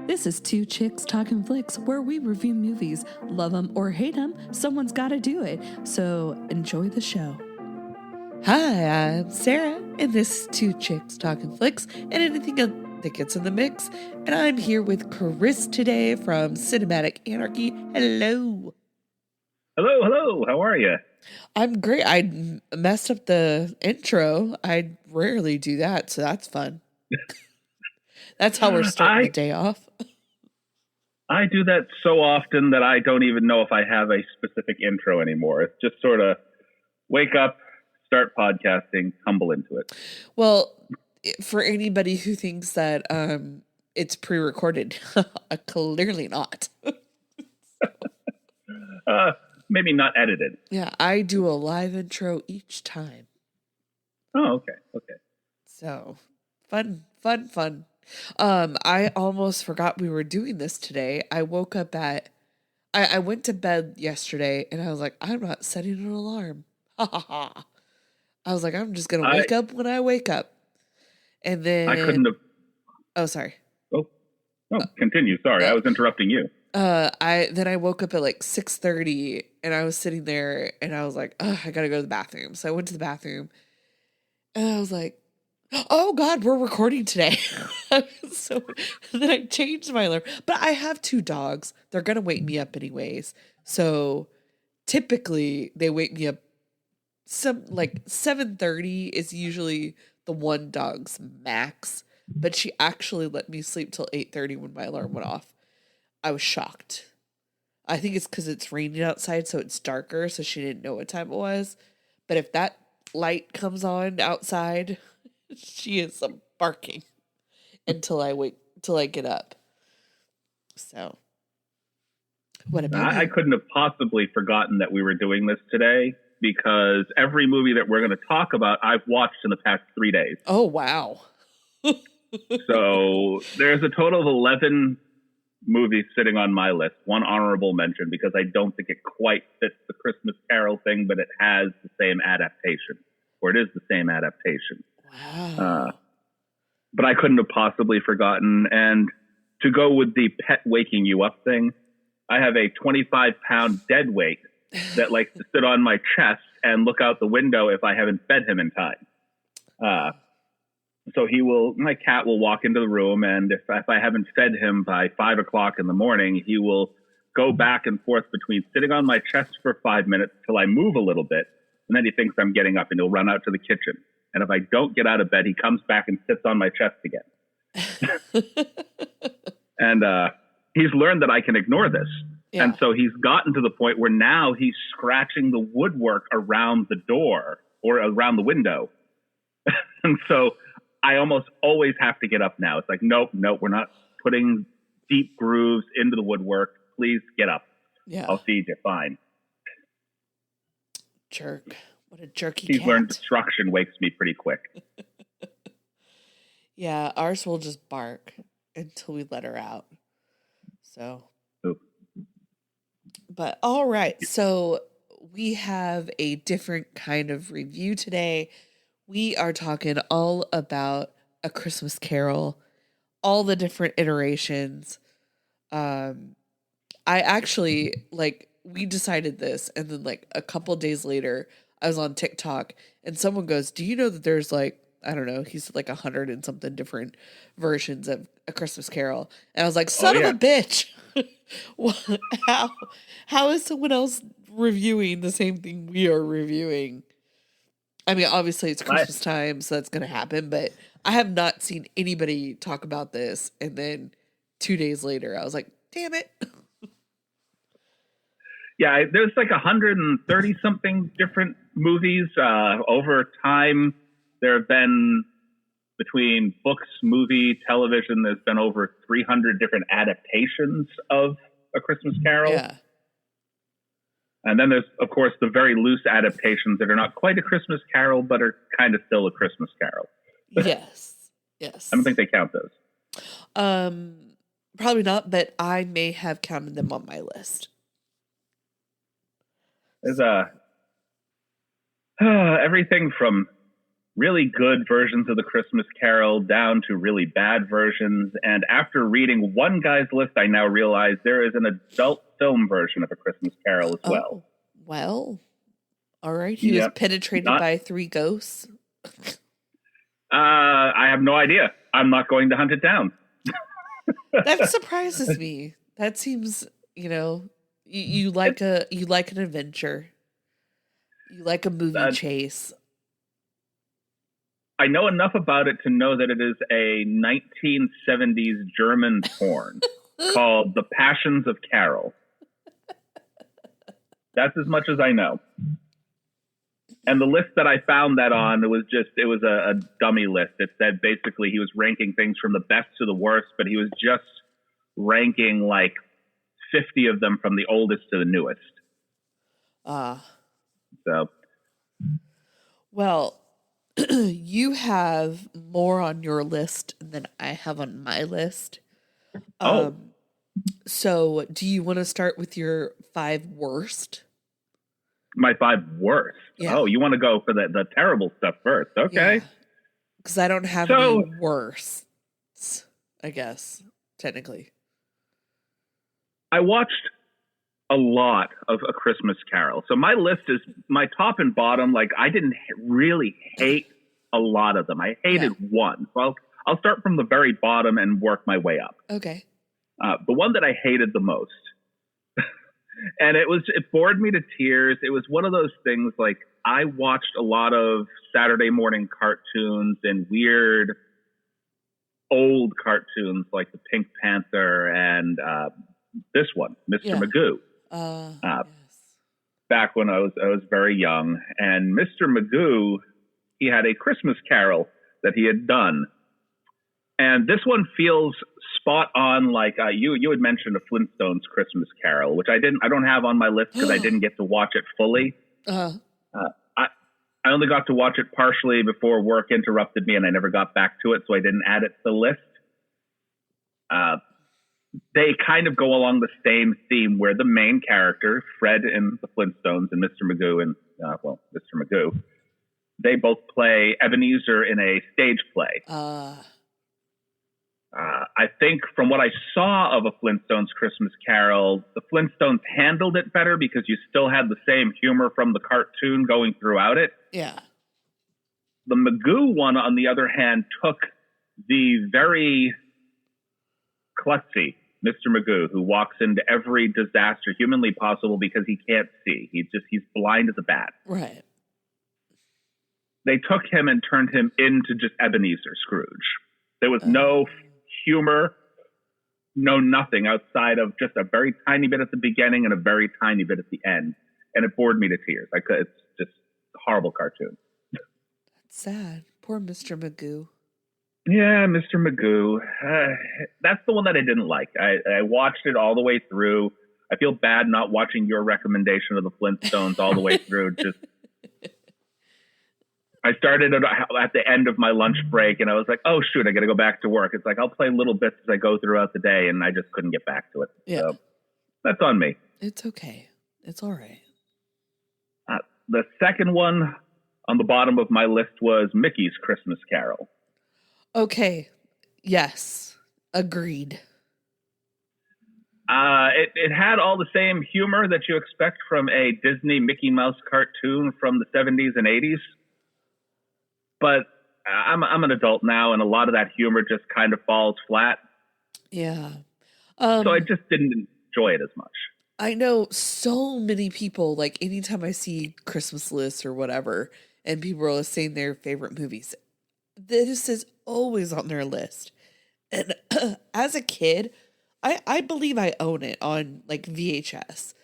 This is Two Chicks Talkin Flicks, where we review movies. Love them or hate them, someone's got to do it. So enjoy the show. Hi, I'm Sarah, and this is Two Chicks Talkin Flicks, and anything that gets in the mix. And I'm here with Chris today from Cinematic Anarchy. Hello. Hello. How are you? I'm great. I messed up the intro. I rarely do that, so that's fun. That's how we're starting the day off. I do that so often that I don't even know if I have a specific intro anymore. It's just sort of wake up, start podcasting, tumble into it. Well, for anybody who thinks that it's pre-recorded, clearly not. Maybe not edited. Yeah, I do a live intro each time. Oh, okay. So, fun. I almost forgot we were doing this today. I woke up I went to bed yesterday and I was like, I'm not setting an alarm. I was like, I'm just going to wake up when I wake up. And then... I couldn't have... Oh, sorry. Oh, continue. Sorry, I was interrupting you. I woke up at like 6:30 and I was sitting there and I was like, I gotta go to the bathroom. So I went to the bathroom and I was like, oh God, we're recording today. So then I changed my alarm. But I have two dogs. They're gonna wake me up anyways. So typically they wake me up 7:30 is usually the one dog's max. But she actually let me sleep till 8:30 when my alarm went off. I was shocked. I think it's because it's raining outside, so it's darker, so she didn't know what time it was. But if that light comes on outside, she is barking until I get up. So, what about you? I couldn't have possibly forgotten that we were doing this today because every movie that we're going to talk about, I've watched in the past 3 days. Oh, wow. So there's a total of 11 movies sitting on my list. One honorable mention because I don't think it quite fits the Christmas Carol thing, but it has the same adaptation, or it is the same adaptation. Wow. But I couldn't have possibly forgotten. And to go with the pet waking you up thing, I have a 25-pound dead weight that likes to sit on my chest and look out the window if I haven't fed him in time. So my cat will walk into the room, and if I haven't fed him by 5 o'clock in the morning, he will go back and forth between sitting on my chest for 5 minutes till I move a little bit, and then he thinks I'm getting up, and he'll run out to the kitchen. And if I don't get out of bed, he comes back and sits on my chest again. And he's learned that I can ignore this. Yeah. And so he's gotten to the point where now he's scratching the woodwork around the door or around the window. And so I almost always have to get up now. It's like, nope, we're not putting deep grooves into the woodwork. Please get up. Yeah. I'll feed you. Fine. Jerk. What a jerky He's cat. learned destruction wakes me pretty quick. Yeah, ours will just bark until we let her out. So. Oop. But all right. So we have a different kind of review today. We are talking all about A Christmas Carol, all the different iterations. I actually, we decided this, and then, a couple days later, I was on TikTok, and someone goes, do you know that there's, I don't know, he said 100 and something different versions of A Christmas Carol. And I was like, son of a bitch. How is someone else reviewing the same thing we are reviewing? I mean, obviously it's Christmas time, so that's going to happen, but I have not seen anybody talk about this. And then 2 days later, I was like, damn it. Yeah, there's 130 something different movies. Over time, there have been, between books, movie, television, there's been over 300 different adaptations of A Christmas Carol. Yeah. And then there's, of course, the very loose adaptations that are not quite A Christmas Carol, but are kind of still A Christmas Carol. Yes. I don't think they count those. Probably not, but I may have counted them on my list. There's everything from really good versions of the Christmas Carol down to really bad versions. And after reading one guy's list, I now realize there is an adult film version of A Christmas Carol as well. Oh, well, all right. He was Yep. penetrated by 3 ghosts. I have no idea. I'm not going to hunt it down. That surprises me. That seems, you like an adventure. You like a movie chase. I know enough about it to know that it is a 1970s German porn called The Passions of Carol. That's as much as I know. And the list that I found that on, it was a dummy list. It said basically he was ranking things from the best to the worst, but he was just ranking like 50 of them from the oldest to the newest. So. Well, you have more on your list than I have on my list. So do you want to start with your 5 worst? My 5 worst. Yeah. Oh, you want to go for the terrible stuff first. Okay. Because I don't have any worst, I guess, technically. I watched a lot of A Christmas Carol. So my list is my top and bottom. Like, I didn't really hate a lot of them. I hated one. So I'll start from the very bottom and work my way up. Okay. The one that I hated the most, and it bored me to tears. It was one of those things, like, I watched a lot of Saturday morning cartoons and weird old cartoons like the Pink Panther and this one, Mr. Magoo. Yes. Back when I was very young, and Mr. Magoo, he had a Christmas Carol that he had done, and this one feels spot on. Like you had mentioned a Flintstones Christmas Carol, which I don't have on my list because I didn't get to watch it fully. I only got to watch it partially before work interrupted me, and I never got back to it, so I didn't add it to the list. They kind of go along the same theme, where the main character, Fred in the Flintstones, and Mr. Magoo Mr. Magoo, they both play Ebenezer in a stage play. I think from what I saw of a Flintstones Christmas Carol, the Flintstones handled it better because you still had the same humor from the cartoon going throughout it. Yeah. The Magoo one, on the other hand, took the very klutzy Mr. Magoo, who walks into every disaster humanly possible because he can't see. He's blind as a bat. Right. They took him and turned him into just Ebenezer Scrooge. There was no humor, no nothing outside of just a very tiny bit at the beginning and a very tiny bit at the end. And it bored me to tears. It's just a horrible cartoon. That's sad. Poor Mr. Magoo. Yeah, Mr. Magoo. That's the one that I didn't like. I watched it all the way through. I feel bad not watching your recommendation of the Flintstones all the way through. Just, I started at the end of my lunch break, and I was like, oh, shoot, I got to go back to work. It's like, I'll play little bits as I go throughout the day, and I just couldn't get back to it. Yeah. So that's on me. It's okay. It's all right. The second one on the bottom of my list was Mickey's Christmas Carol. Okay. Yes. Agreed. It had all the same humor that you expect from a Disney Mickey Mouse cartoon from the 70s and 80s. But I'm an adult now, and a lot of that humor just kind of falls flat. Yeah. So I just didn't enjoy it as much. I know so many people, like, anytime I see Christmas lists or whatever, and people are saying their favorite movies, this is always on their list. And as a kid, I believe I own it on, like, VHS.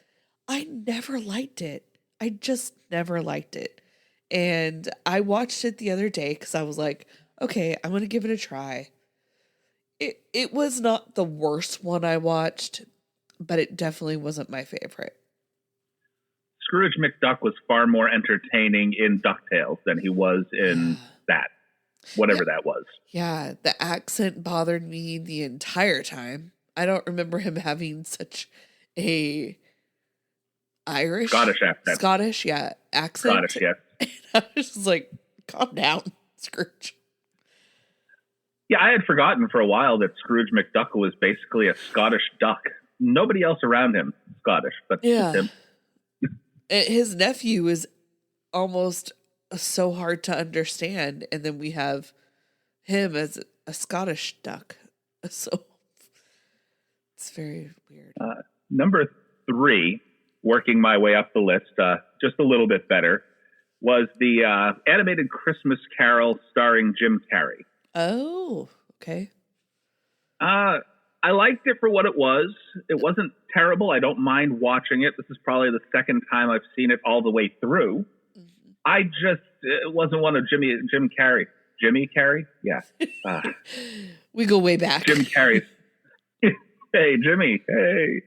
I never liked it. I just never liked it. And I watched it the other day because I was like, okay, I'm going to give it a try. It was not the worst one I watched, but it definitely wasn't my favorite. Scrooge McDuck was far more entertaining in DuckTales than he was in that, whatever that was. Yeah, the accent bothered me the entire time. I don't remember him having such a Scottish accent. Scottish, yeah, accent. Scottish, yes. And I was just like, calm down. Scrooge. Yeah, I had forgotten for a while that Scrooge McDuck was basically a Scottish duck. Nobody else around him Scottish, but just Yeah. him. His nephew is almost so hard to understand. And then we have him as a Scottish duck. So it's very weird. Number 3, working my way up the list, just a little bit better, was the animated Christmas Carol starring Jim Carrey. Oh, okay. I liked it for what it was. It wasn't terrible. I don't mind watching it. This is probably the second time I've seen it all the way through. Mm-hmm. It wasn't one of Jim Carrey. Jimmy Carrey? Yeah. We go way back. Jim Carrey. Hey, Jimmy. Hey.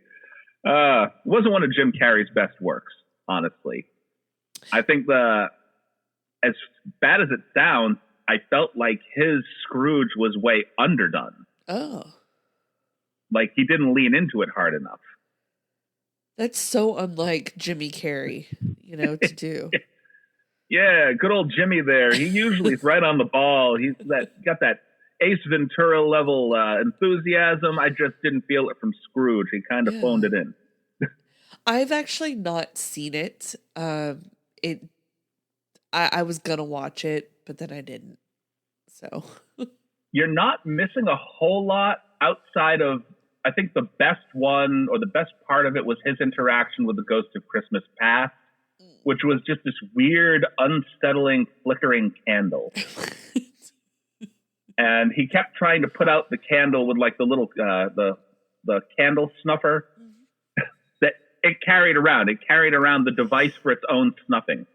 It wasn't one of Jim Carrey's best works, honestly. I think as bad as it sounds, I felt like his Scrooge was way underdone. Oh. Like he didn't lean into it hard enough. That's so unlike Jimmy Carrey, to do. Yeah, good old Jimmy there. He usually is right on the ball. He's got that Ace Ventura level enthusiasm. I just didn't feel it from Scrooge. He kind of phoned it in. I've actually not seen it. I was gonna watch it, but then I didn't. So you're not missing a whole lot outside of, I think the best one or the best part of it was his interaction with the Ghost of Christmas Past, which was just this weird, unsettling, flickering candle. And he kept trying to put out the candle with like the little the candle snuffer that it carried around. It carried around the device for its own snuffing.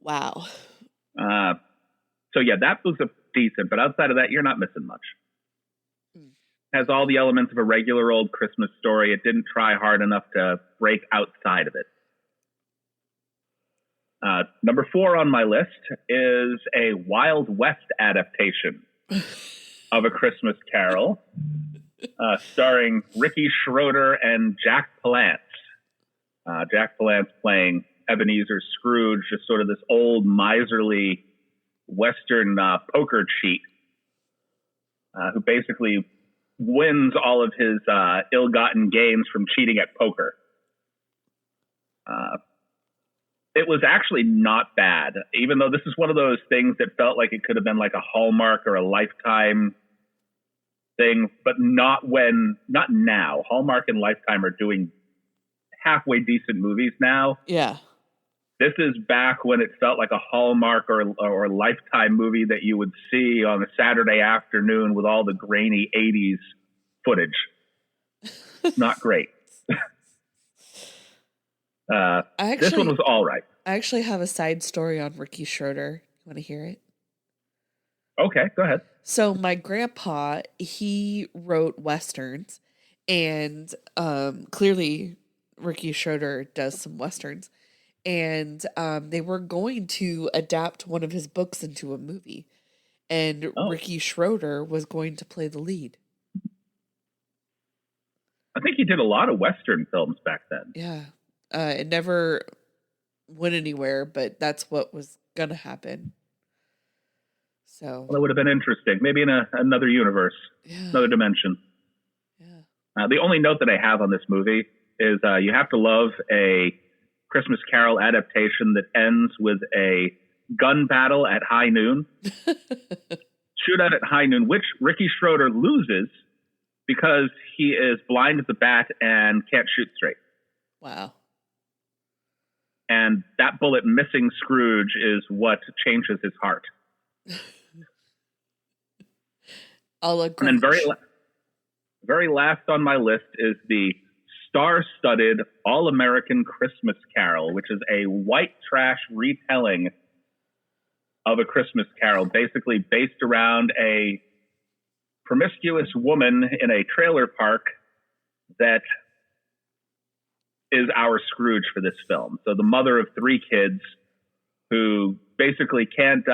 Wow. So yeah, that was decent, but outside of that, you're not missing much. Has all the elements of a regular old Christmas story. It didn't try hard enough to break outside of it. Number 4 on my list is a Wild West adaptation of A Christmas Carol, starring Ricky Schroeder and Jack Palance. Jack Palance playing Ebenezer Scrooge, just sort of this old miserly Western poker cheat who basically wins all of his ill-gotten gains from cheating at poker. It was actually not bad, even though this is one of those things that felt like it could have been like a Hallmark or a Lifetime thing, but not now. Hallmark and Lifetime are doing halfway decent movies now. Yeah. This is back when it felt like a Hallmark or Lifetime movie that you would see on a Saturday afternoon with all the grainy 80s footage. Not great. This one was all right. I actually have a side story on Ricky Schroeder. You want to hear it? Okay, go ahead. So my grandpa, he wrote Westerns, and clearly Ricky Schroeder does some Westerns. And they were going to adapt one of his books into a movie. And Ricky Schroeder was going to play the lead. I think he did a lot of Western films back then. Yeah. It never went anywhere, but that's what was going to happen. So it would have been interesting. Maybe in another universe, another dimension. Yeah. The only note that I have on this movie is you have to love a Christmas Carol adaptation that ends with a gun battle at high noon. Shootout at high noon, which Ricky Schroeder loses because he is blind as a bat and can't shoot straight. Wow. And that bullet missing Scrooge is what changes his heart. I'll agree. And then very last on my list is the star-studded All-American Christmas Carol, which is a white trash retelling of A Christmas Carol, basically based around a promiscuous woman in a trailer park that is our Scrooge for this film. So the mother of 3 kids who basically can't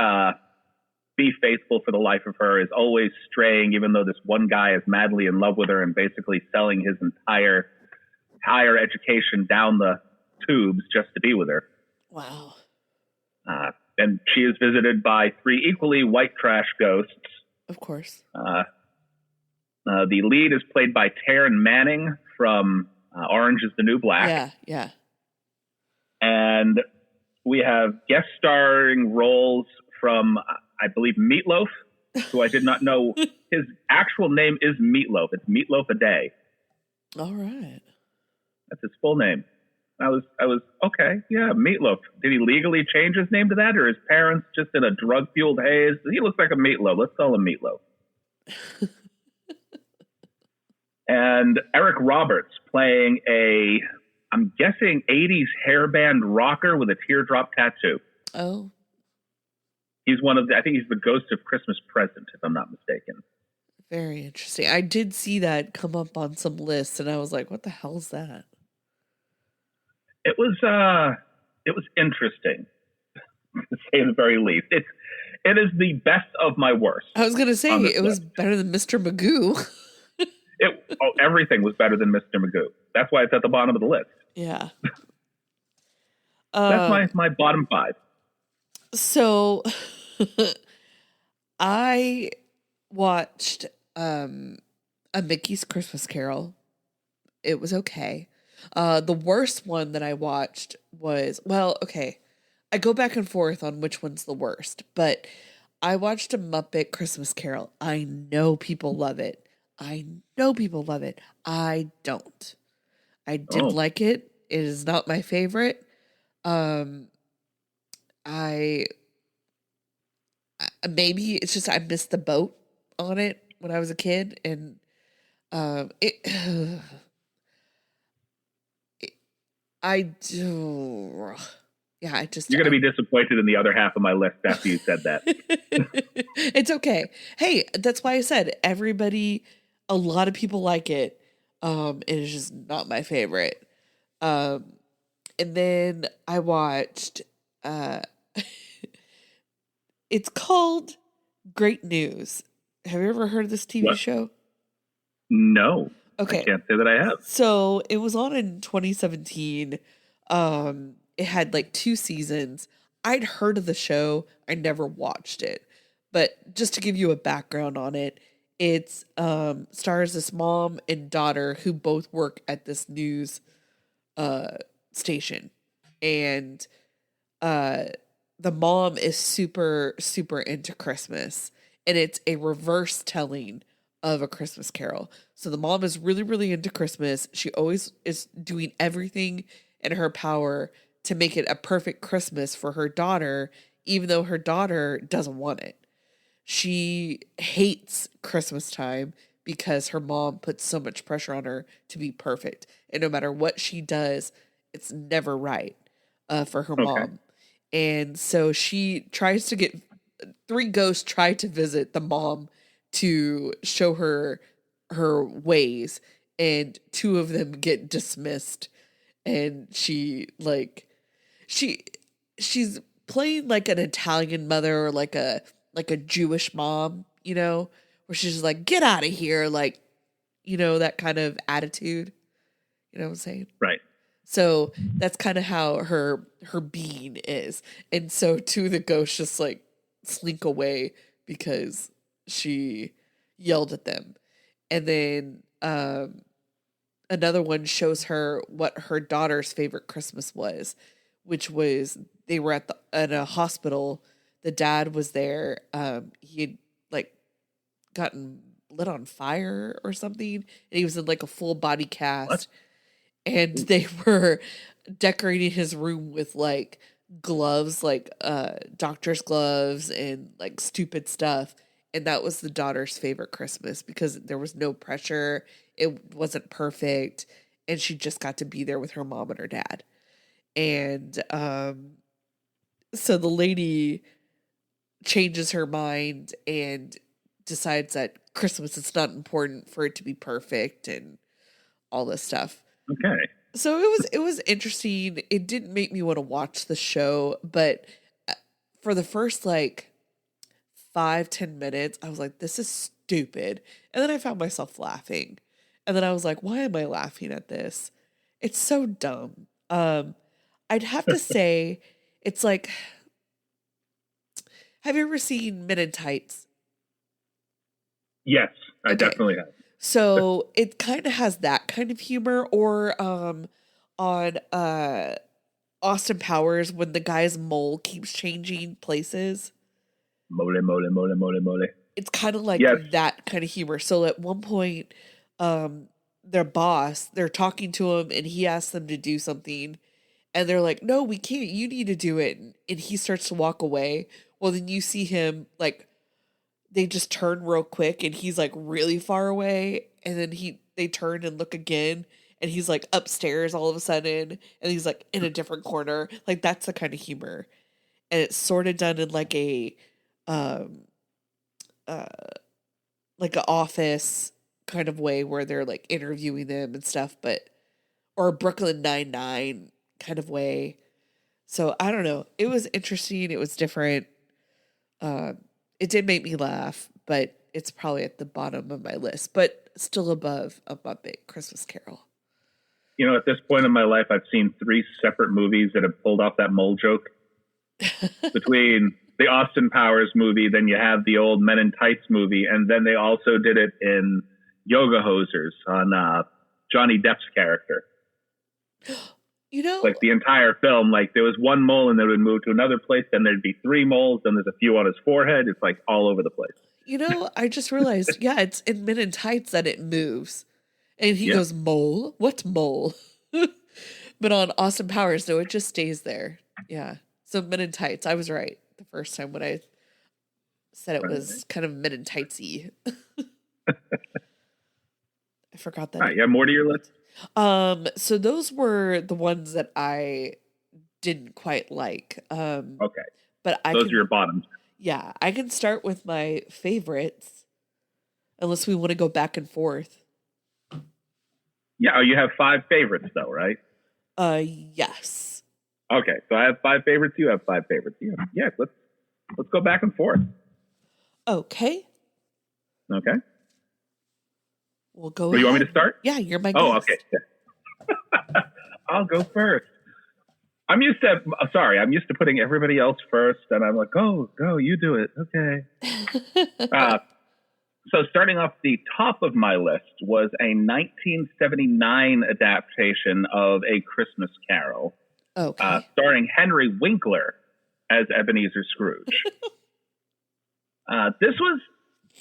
be faithful for the life of her, is always straying, even though this one guy is madly in love with her and basically selling his entire education down the tubes just to be with her. Wow. and she is visited by three equally white trash ghosts. Of course. The lead is played by Taryn Manning from Orange is the New Black. Yeah, yeah. And we have guest starring roles from, I believe, Meatloaf, who I did not know his actual name is Meatloaf. It's Meatloaf a Day. All right. That's his full name. I was okay. Yeah, Meatloaf. Did he legally change his name to that, or his parents just in a drug-fueled haze? He looks like a Meatloaf. Let's call him Meatloaf. And Eric Roberts playing I'm guessing 80s hairband rocker with a teardrop tattoo. Oh. He's I think he's the ghost of Christmas Present, if I'm not mistaken. Very interesting. I did see that come up on some lists, and I was like, what the hell is that? It was interesting, to say the very least. It is the best of my worst. I was going to say, it was better than Mr. Magoo. Everything was better than Mr. Magoo. That's why it's at the bottom of the list. Yeah. That's my bottom five. So I watched A Mickey's Christmas Carol. It was okay. The worst one that I watched was, I go back and forth on which one's the worst, but I watched A Muppet Christmas Carol. I know people love it. I don't. I didn't like it. It is not my favorite. Maybe it's just I missed the boat on it when I was a kid, and I do. Yeah, You're going to be disappointed in the other half of my list after you said that. It's okay. Hey, that's why I said a lot of people like it. It is just not my favorite. And then I watched, it's called Great News. Have you ever heard of this TV show? No. Okay. I can't say that I have. So it was on in 2017. It had like 2 seasons. I'd heard of the show. I never watched it. But just to give you a background on it, it's stars this mom and daughter who both work at this news station. And the mom is super, super into Christmas. And it's a reverse telling of A Christmas Carol. So the mom is really, really into Christmas. She always is doing everything in her power to make it a perfect Christmas for her daughter, even though her daughter doesn't want it. She hates Christmas time because her mom puts so much pressure on her to be perfect. And no matter what she does, it's never right for her mom. And so she tries to get 3 ghosts try to visit the mom to show her her ways, and 2 of them get dismissed. And she's playing like an Italian mother or like a Jewish mom, where she's just like, get out of here, like, that kind of attitude. You know what I'm saying? Right. So that's kind of how her being is. And so 2 of the ghosts just like slink away because she yelled at them. And then another one shows her what her daughter's favorite Christmas was, which was they were at a hospital. The dad was there. He had like gotten lit on fire or something, and he was in like a full body cast. What? And they were decorating his room with like gloves, like doctor's gloves and like stupid stuff. And that was the daughter's favorite Christmas because there was no pressure. It wasn't perfect. And she just got to be there with her mom and her dad. And so the lady changes her mind and decides that Christmas is not important for it to be perfect and all this stuff. Okay. So it was interesting. It didn't make me want to watch the show, but for the first like 5-10 minutes, I was like, this is stupid. And then I found myself laughing. And then I was like, why am I laughing at this? It's so dumb. I'd have to say it's like Have you ever seen Men in Tights? Yes, I Okay. definitely have. So it kind of has that kind of humor, or on Austin Powers when the guy's mole keeps changing places. Mole, mole, mole, mole, mole. It's kind of like Yes. that kind of humor. So at one point, um, their boss, they're talking to him and he asks them to do something and they're like, no, we can't. You need to do it. And he starts to walk away. Well, then you see him like they just turn real quick and he's like really far away. And then they turn and look again and he's like upstairs all of a sudden and he's like in a different corner. Like that's the kind of humor. And it's sort of done in um uh like an office kind of way where they're like interviewing them and stuff, but or a Brooklyn Nine-Nine kind of way. So I don't know. It was interesting. It was different. Um, it did make me laugh, but it's probably at the bottom of my list, but still above a Muppet Christmas Carol. At this point in my life, I've seen 3 separate movies that have pulled off that mole joke. Between the Austin Powers movie, then you have the old Men in Tights movie, and then they also did it in Yoga Hosers on Johnny Depp's character. Like the entire film, like there was one mole and then it would move to another place, then there'd be 3 moles, then there's a few on his forehead. It's like all over the place. I just realized, yeah, it's in Men in Tights that it moves. And he Yeah. goes, mole? What mole? But on Austin Powers, no, it just stays there. Yeah. So Men in Tights, I was right the first time when I said it was kind of Men in Tightsy. I forgot that. All right, you have more to your list? So those were the ones that I didn't quite like. Okay. But those are your bottoms. Yeah, I can start with my favorites, unless we want to go back and forth. Yeah, you have 5 favorites though, right? Yes. Okay, so I have 5 favorites. You have 5 favorites. Yeah, let's go back and forth. Okay. Okay. We'll go. Well, you want me to start? Yeah, you're my guest. Oh, okay. I'll go first. I'm used to putting everybody else first, and I'm like, go, you do it. Okay. So starting off the top of my list was a 1979 adaptation of A Christmas Carol, starring Henry Winkler as Ebenezer Scrooge.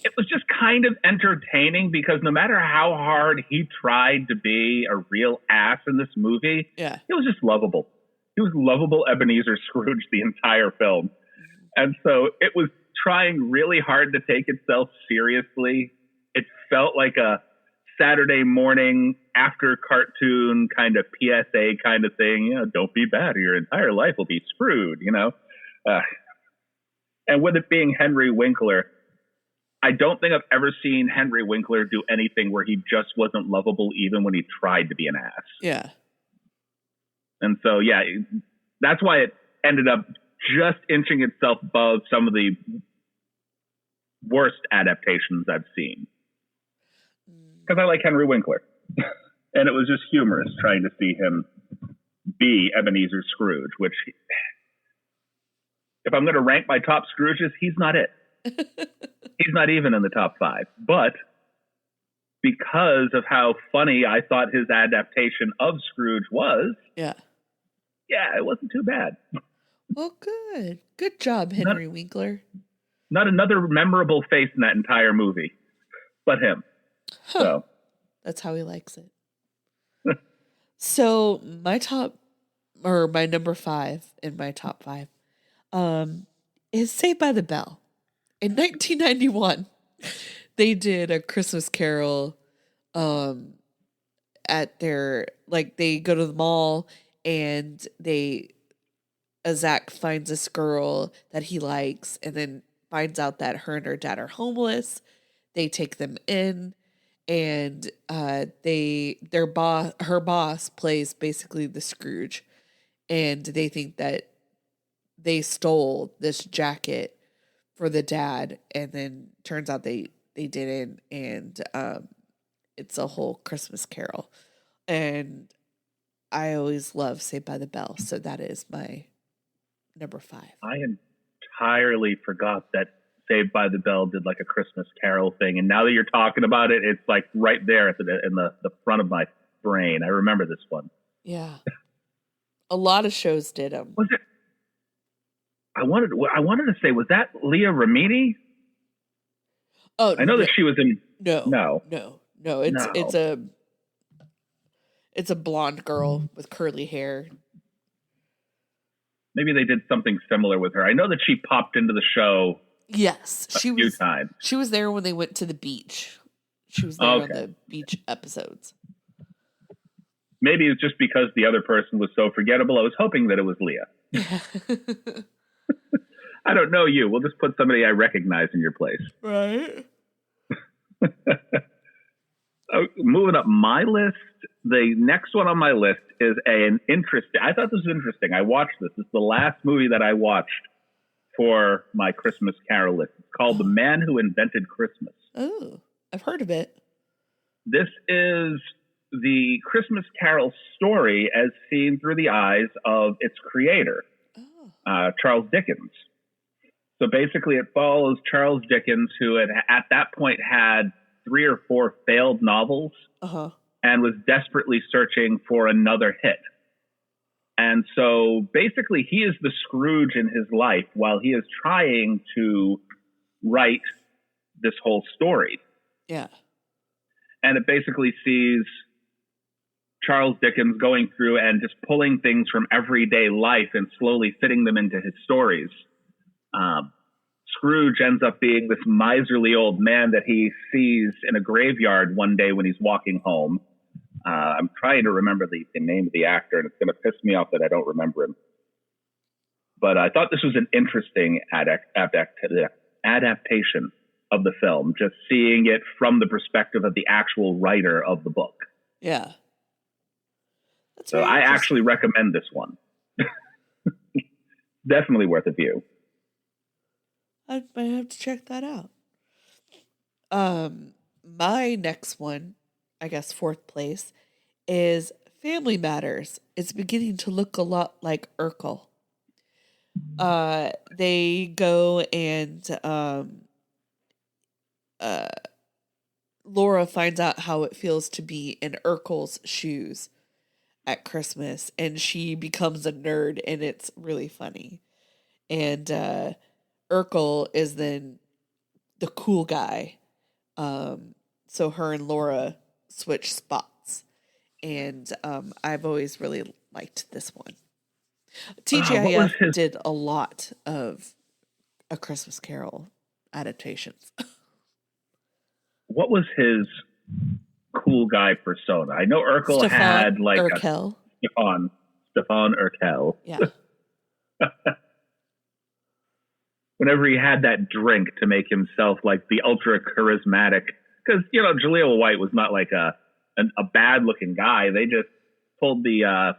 It was just kind of entertaining because no matter how hard he tried to be a real ass in this movie, he was just lovable. He was lovable Ebenezer Scrooge the entire film. And so it was trying really hard to take itself seriously. It felt like a Saturday morning after cartoon kind of PSA kind of thing. Don't be bad or your entire life will be screwed, And with it being Henry Winkler, I don't think I've ever seen Henry Winkler do anything where he just wasn't lovable even when he tried to be an ass. Yeah. And so, yeah, that's why it ended up just inching itself above some of the worst adaptations I've seen. Because I like Henry Winkler. And it was just humorous trying to see him be Ebenezer Scrooge, which, if I'm going to rank my top Scrooges, he's not it. He's not even in the top 5. But because of how funny I thought his adaptation of Scrooge was, it wasn't too bad. Well, good. Good job, Henry Winkler. Not another memorable face in that entire movie, but him. Huh. So that's how he likes it. So my number 5 in my top 5 is Saved by the Bell. In 1991, they did A Christmas Carol at their, they go to the mall and Zach finds this girl that he likes and then finds out that her and her dad are homeless. They take them in and her boss plays basically the Scrooge, and they think that they stole this jacket for the dad, and then turns out they didn't, and it's a whole Christmas Carol. And I always love Saved by the Bell, so that is my number 5. I entirely forgot that Saved by the Bell did like a Christmas Carol thing, and now that you're talking about it, it's like right there in the front of my brain. I remember this one. Yeah. A lot of shows did them. Was it? I wanted to say, was that Leah Remini? Oh, I know that she was in. No. It's a blonde girl with curly hair. Maybe they did something similar with her. I know that she popped into the show. Yes, a few times. She was there when they went to the beach. She was there on the beach episodes. Maybe it's just because the other person was so forgettable. I was hoping that it was Leah. I don't know you. We'll just put somebody I recognize in your place. Right. Moving up my list, the next one on my list is an interesting. I thought this was interesting. I watched this. It's the last movie that I watched for my Christmas Carol list. It's called The Man Who Invented Christmas. Oh, I've heard of it. This is the Christmas Carol story as seen through the eyes of its creator, Charles Dickens. So basically it follows Charles Dickens, who had at that point had 3 or 4 failed novels and was desperately searching for another hit. And so basically he is the Scrooge in his life while he is trying to write this whole story. Yeah. And it basically sees Charles Dickens going through and just pulling things from everyday life and slowly fitting them into his stories. Scrooge ends up being this miserly old man that he sees in a graveyard one day when he's walking home. I'm trying to remember the name of the actor, and it's going to piss me off that I don't remember him. But I thought this was an interesting adaptation of the film, just seeing it from the perspective of the actual writer of the book. Yeah. So I actually recommend this one. Definitely worth a view. I might have to check that out. My next one, I guess 4th place, is Family Matters. It's beginning to look a lot like Urkel. They go and Laura finds out how it feels to be in Urkel's shoes at Christmas, and she becomes a nerd, and it's really funny. And Urkel is then the cool guy. So her and Laura switch spots. And I've always really liked this one. TGIF did a lot of A Christmas Carol adaptations. What was his cool guy persona? I know Urkel had like Urkel. Stefan Urkel. Yeah. Whenever he had that drink to make himself like the ultra charismatic, because Jaleel White was not like a bad looking guy. They just pulled the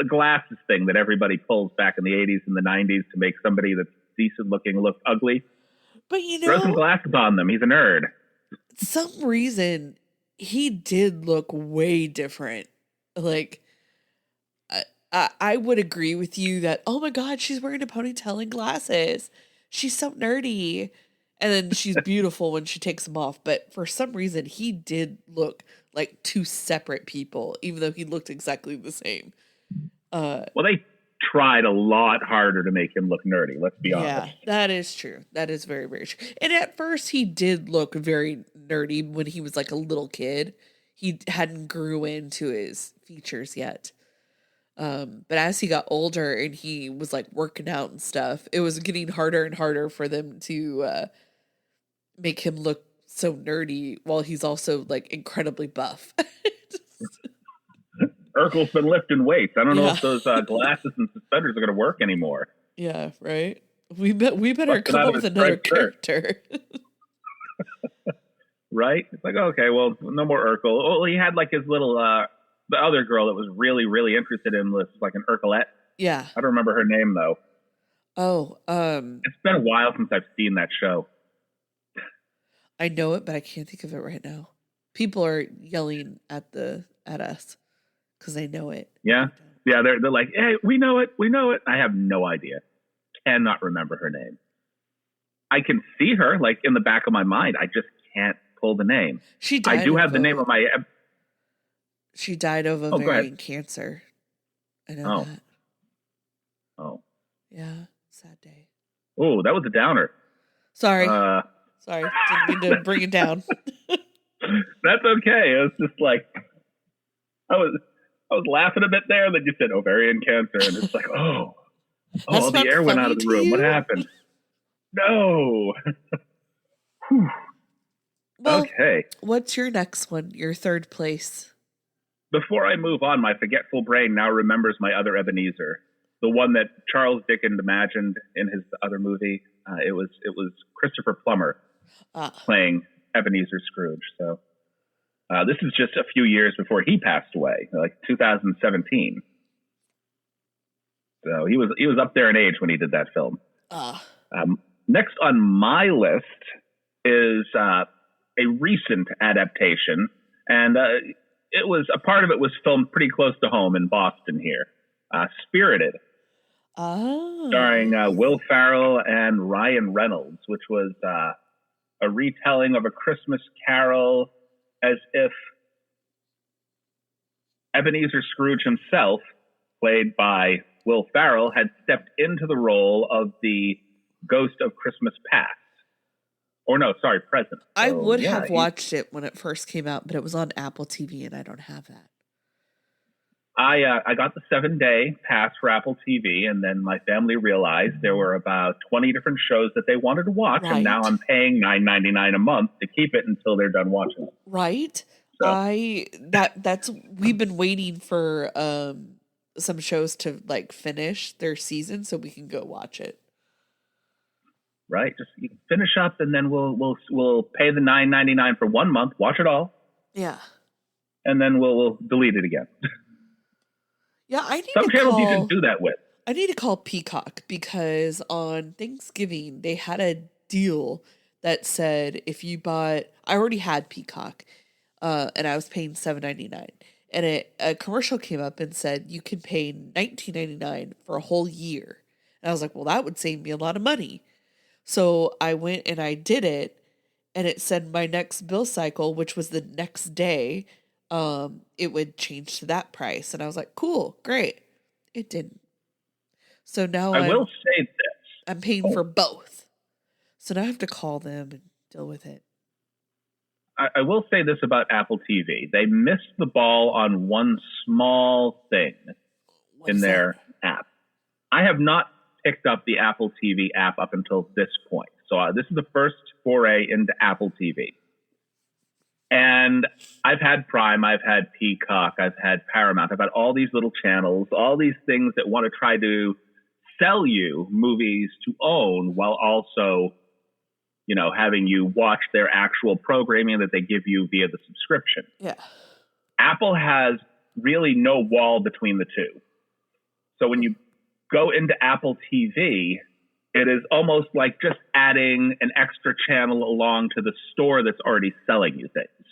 glasses thing that everybody pulls back in the 80s and the 90s to make somebody that's decent looking look ugly. But throw some glasses on them. He's a nerd. Some reason he did look way different. Like, I would agree with you that, oh my God, she's wearing a ponytail and glasses. She's so nerdy. And then she's beautiful when she takes them off. But for some reason, he did look like 2 separate people, even though he looked exactly the same. Well, they tried a lot harder to make him look nerdy. Let's be honest. Yeah, that is true. That is very, very true. And at first, he did look very nerdy when he was like a little kid. He hadn't grew into his features yet. But as he got older and he was like working out and stuff, it was getting harder and harder for them to make him look so nerdy while he's also like incredibly buff. Urkel's been lifting weights. I don't know if those glasses and suspenders are going to work anymore. Yeah, right. We better come up with another character. Right? It's like, okay, well, no more Urkel. Well, he had like his little, the other girl that was really, really interested in was like an Urkelette. Yeah. I don't remember her name though. Oh, it's been a while since I've seen that show. I know it, but I can't think of it right now. People are yelling at us because they know it. Yeah. Yeah, they're like, hey, we know it. I have no idea. Cannot remember her name. I can see her like in the back of my mind. I just can't pull the name. She I died do have of the name of my. Oh, go ahead. ovarian cancer. I know Oh, that. oh, Yeah, sad day. oh, that was a downer. Sorry. Uh, Sorry. Didn't mean to bring it down. that's okay. It was just like I was I was laughing a bit there, and then you said ovarian cancer, and it's like, oh, That's all the not air went out funny of the to room. What you? happened? No. Whew. Well, Okay. what's your next one? Your third place? Before I move on, my forgetful brain now remembers my other Ebenezer, the one that Charles Dickens imagined in his other movie. It was Christopher Plummer Ah, playing Ebenezer Scrooge. So this is just a few years before he passed away, like 2017. So he was up there in age when he did that film. ah. Next on my list is a recent adaptation, and it was a part of it was filmed pretty close to home in Boston here. Spirited, starring Ah. Will Ferrell and Ryan Reynolds, which was a retelling of A Christmas Carol, as if Ebenezer Scrooge himself, played by Will Ferrell, had stepped into the role of the ghost of Christmas past. Or no, sorry, present. I So would yeah, have watched it when it first came out, but it was on Apple TV and I don't have that. I got the 7-day pass for Apple TV, and then my family realized there were about 20 different shows that they wanted to watch, and now Right. I'm paying $9.99 a month to keep it until they're done watching it. Right? So That's we've been waiting for some shows to like finish their season so we can go watch it. right, just you finish up, and then we'll pay the $9.99 for 1 month, watch it all, Yeah. and then we'll delete it again. Yeah, Some channels you can do that with. I need to call Peacock because on Thanksgiving they had a deal that said if you bought I already had Peacock, and I was paying $7.99. And a commercial came up and said you can pay $19.99 for a whole year. And I was like, well, that would save me a lot of money. So I went and I did it, and it said my next bill cycle, which was the next day, it would change to that price. And I was like, cool, great. It didn't. So now I will say this. I'm paying for both. So now I have to call them and deal with it. I will say this about Apple TV. They missed the ball on one small thing in their app. I have not picked up the Apple TV app up until this point. So this is the first foray into Apple TV. And I've had Prime, I've had Peacock, I've had Paramount, I've had all these little channels, all these things that want to try to sell you movies to own while also, having you watch their actual programming that they give you via the subscription. Yeah. Apple has really no wall between the two. So when you go into Apple TV, it is almost like just adding an extra channel along to the store that's already selling you things.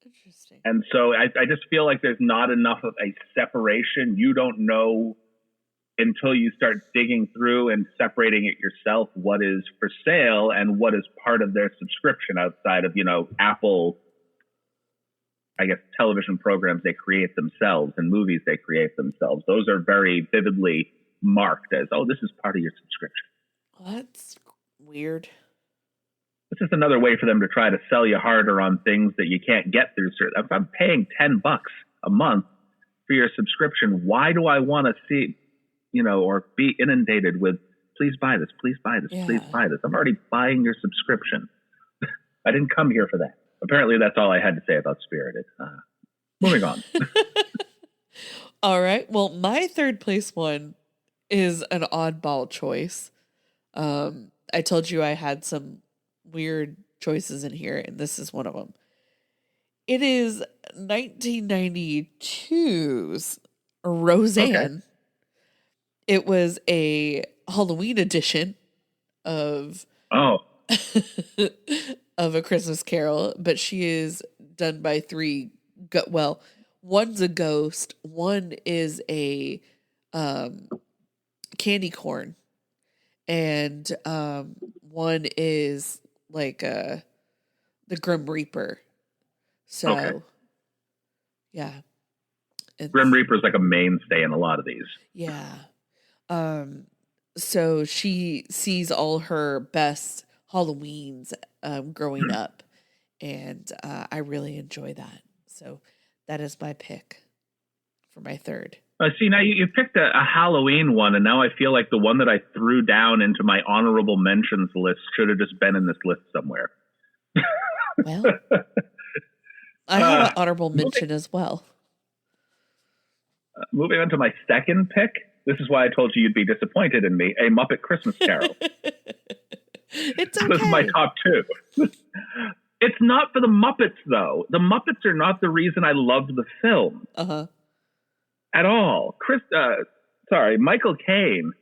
Interesting. And so I just feel like there's not enough of a separation. You don't know until you start digging through and separating it yourself what is for sale and what is part of their subscription outside of, Apple, I guess, television programs they create themselves and movies they create themselves. Those are very vividly marked as, oh, this is part of your subscription. Well, that's weird. This is another way for them to try to sell you harder on things that you can't get through. If I'm paying $10 a month for your subscription, why do I want to see, or be inundated with, please buy this, please buy this, please buy this. I'm already buying your subscription. I didn't come here for that. Apparently that's all I had to say about Spirited. Moving on. All right. Well, my third place one is an oddball choice. I told you I had some weird choices in here, and this is one of them. It is 1992's Roseanne. Okay. It was a Halloween edition of Oh, of A Christmas Carol, but she is done by three. One's a ghost. One is a candy corn, and one is like the Grim Reaper. So, Okay. yeah. Grim Reaper's like a mainstay in a lot of these. Yeah. So she sees all her best Halloweens growing up, and I really enjoy that. So that is my pick for my third. See, now you picked a Halloween one, and now I feel like the one that I threw down into my honorable mentions list should have just been in this list somewhere. Well, I have an honorable mention as well. Moving on to my second pick. This is why I told you you'd be disappointed in me. A Muppet Christmas Carol. It's okay. This is my top two. It's not for the Muppets, though. The Muppets are not the reason I loved the film. Uh-huh. At all. Michael Caine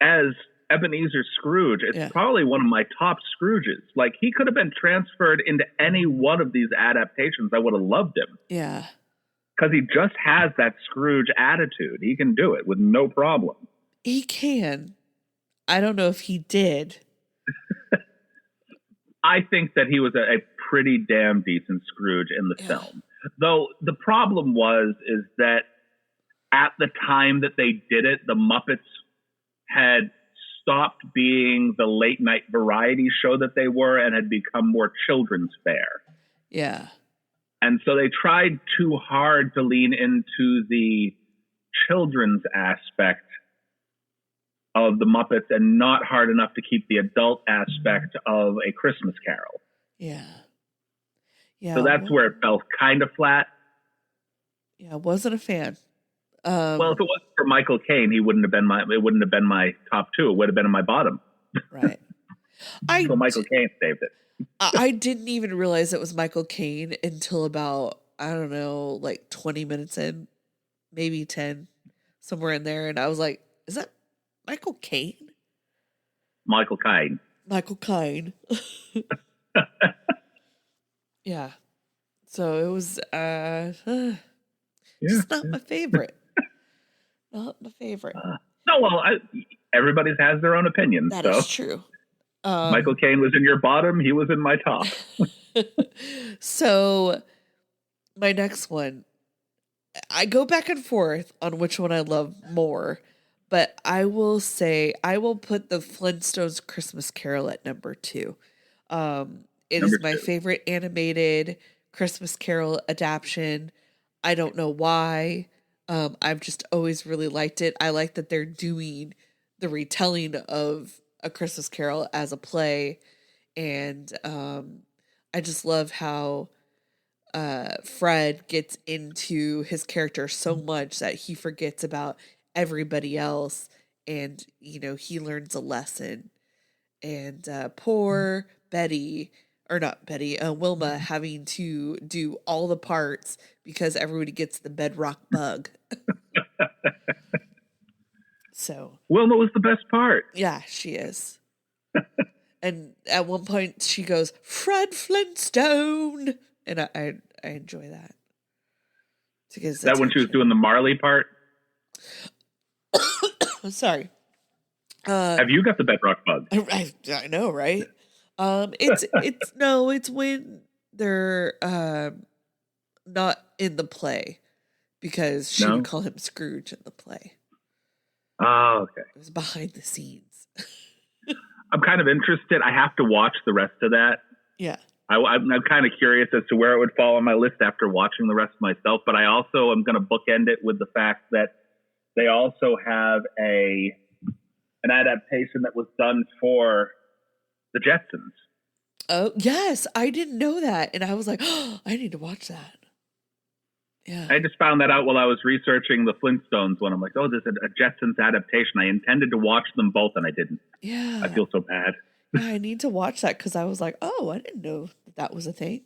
as Ebenezer Scrooge. It's probably one of my top Scrooges. Like, he could have been transferred into any one of these adaptations. I would have loved him. Yeah. Because he just has that Scrooge attitude. He can do it with no problem. He can. I don't know if he did. I think that he was a pretty damn decent Scrooge in the film. Though the problem is that at the time that they did it, the Muppets had stopped being the late night variety show that they were and had become more children's fare. Yeah. And so they tried too hard to lean into the children's aspect of the Muppets and not hard enough to keep the adult aspect of A Christmas Carol. Yeah. Yeah. So that's where it fell kind of flat. Yeah, I wasn't a fan. Well, if it wasn't for Michael Caine, it wouldn't have been my top two. It would have been in my bottom. Right. So Michael Caine saved it. I didn't even realize it was Michael Caine until about, I don't know, like 20 minutes in, maybe 10, somewhere in there. And I was like, is that Michael Caine? Michael Caine. Michael Caine. Yeah. So it was just not my favorite. Not my favorite. Everybody has their own opinion. That is true. Michael Caine was in your bottom. He was in my top. So my next one, I go back and forth on which one I love more, but I will say I will put the Flintstones Christmas Carol at number 2. It is my favorite animated Christmas Carol adaptation. I don't know why. I've just always really liked it. I like that they're doing the retelling of A Christmas Carol as a play. And I just love how Fred gets into his character so much that he forgets about everybody else. And, he learns a lesson. And poor Betty, or not Betty, Wilma having to do all the parts because everybody gets the bedrock bug. So Wilma was the best part. Yeah, she is. And at one point she goes, "Fred Flintstone," and I enjoy that. Is that when she was doing the Marley part? Sorry. Have you got the bedrock bug? I know, right? It's when they're not in the play, because she would call him Scrooge in the play. Oh, okay. It was behind the scenes. I'm kind of interested. I have to watch the rest of that. Yeah. I'm kind of curious as to where it would fall on my list after watching the rest myself, but I also am going to bookend it with the fact that they also have an adaptation that was done for the Jetsons. Oh, yes. I didn't know that. And I was like, oh, I need to watch that. Yeah. I just found that out while I was researching the Flintstones when I'm like, oh, there's a Jetsons adaptation. I intended to watch them both and I didn't. Yeah. I feel so bad. Yeah, I need to watch that because I was like, oh, I didn't know that was a thing.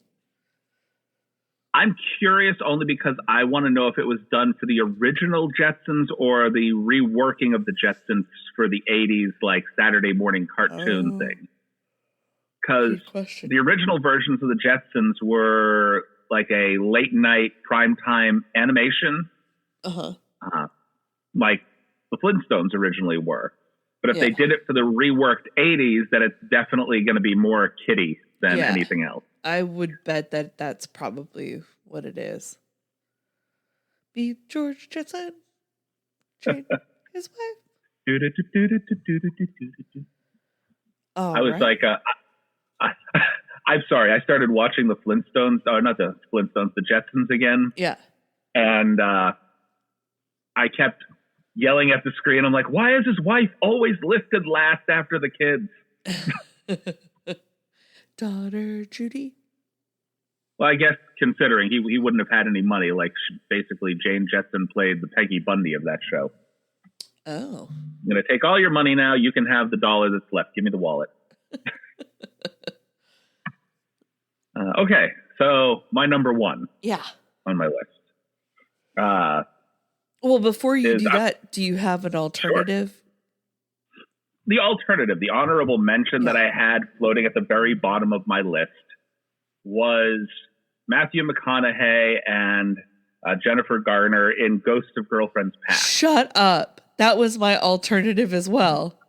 I'm curious only because I want to know if it was done for the original Jetsons or the reworking of the Jetsons for the 80s, like Saturday morning cartoon thing. Because the original versions of the Jetsons were like a late night primetime animation. Uh-huh. Like the Flintstones originally were. But if they did it for the reworked 80s, then it's definitely going to be more kiddie than anything else. I would bet that that's probably what it is. Be George Jetson, Jane, his wife. I was like, I'm sorry. I started watching the Flintstones, or not the Flintstones, the Jetsons again. Yeah. And I kept yelling at the screen. I'm like, why is his wife always listed last after the kids? Daughter Judy. Well, I guess considering he wouldn't have had any money, like basically Jane Jetson played the Peggy Bundy of that show. Oh. I'm going to take all your money now. You can have the dollar that's left. Give me the wallet. Okay, so my number one on my list. Well, before you do that, do you have an alternative? Sure. The alternative, the honorable mention that I had floating at the very bottom of my list was Matthew McConaughey and Jennifer Garner in Ghost of Girlfriend's Past. Shut up. That was my alternative as well.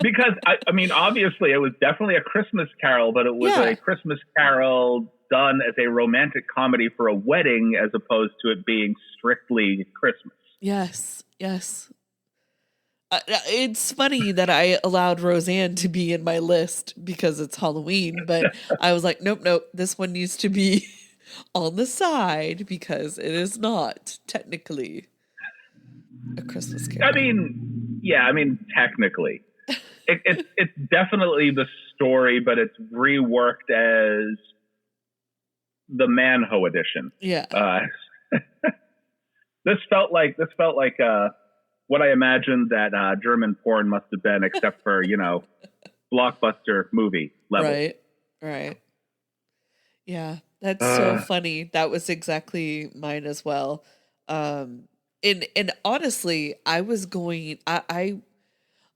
Because, I mean, obviously it was definitely a Christmas Carol, but it was a Christmas Carol done as a romantic comedy for a wedding as opposed to it being strictly Christmas. Yes, yes. It's funny that I allowed Roseanne to be in my list because it's Halloween, but I was like, nope, this one needs to be on the side because it is not technically a Christmas Carol. I mean, technically. It's definitely the story, but it's reworked as the Manho edition. Yeah. This felt like what I imagined that German porn must have been, except for blockbuster movie level. Right. Yeah, that's so funny. That was exactly mine as well. And honestly, I was going.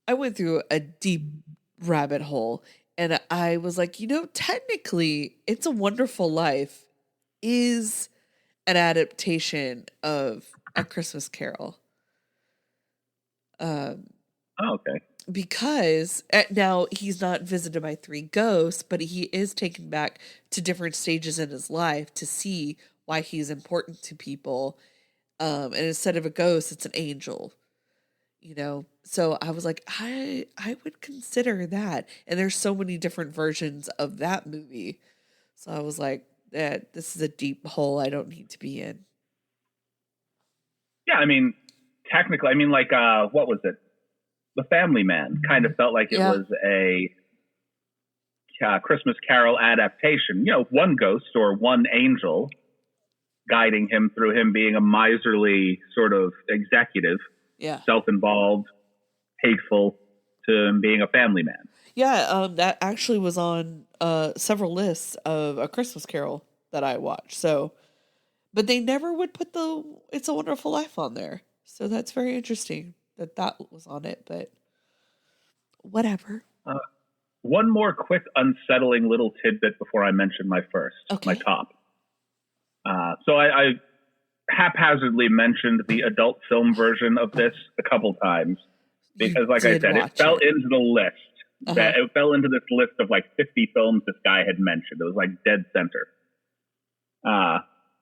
I went through a deep rabbit hole and I was like, technically It's a Wonderful Life is an adaptation of A Christmas Carol. Okay. Because now he's not visited by three ghosts, but he is taken back to different stages in his life to see why he's important to people. And instead of a ghost, it's an angel. So I was like, I would consider that. And there's so many different versions of that movie. So I was like, this is a deep hole I don't need to be in. Yeah, I mean, technically, what was it? The Family Man kind of felt like it was a Christmas Carol adaptation. One ghost or one angel guiding him through him being a miserly sort of executive. Yeah. Self-involved, hateful, to him being a family man. Yeah, that actually was on several lists of A Christmas Carol that I watched. So, but they never would put the It's a Wonderful Life on there. So that's very interesting that was on it, but whatever. One more quick unsettling little tidbit before I mention my top. So I haphazardly mentioned the adult film version of this a couple times because, like I said, it fell into the list. It fell into this list of like 50 films this guy had mentioned. It was like dead center.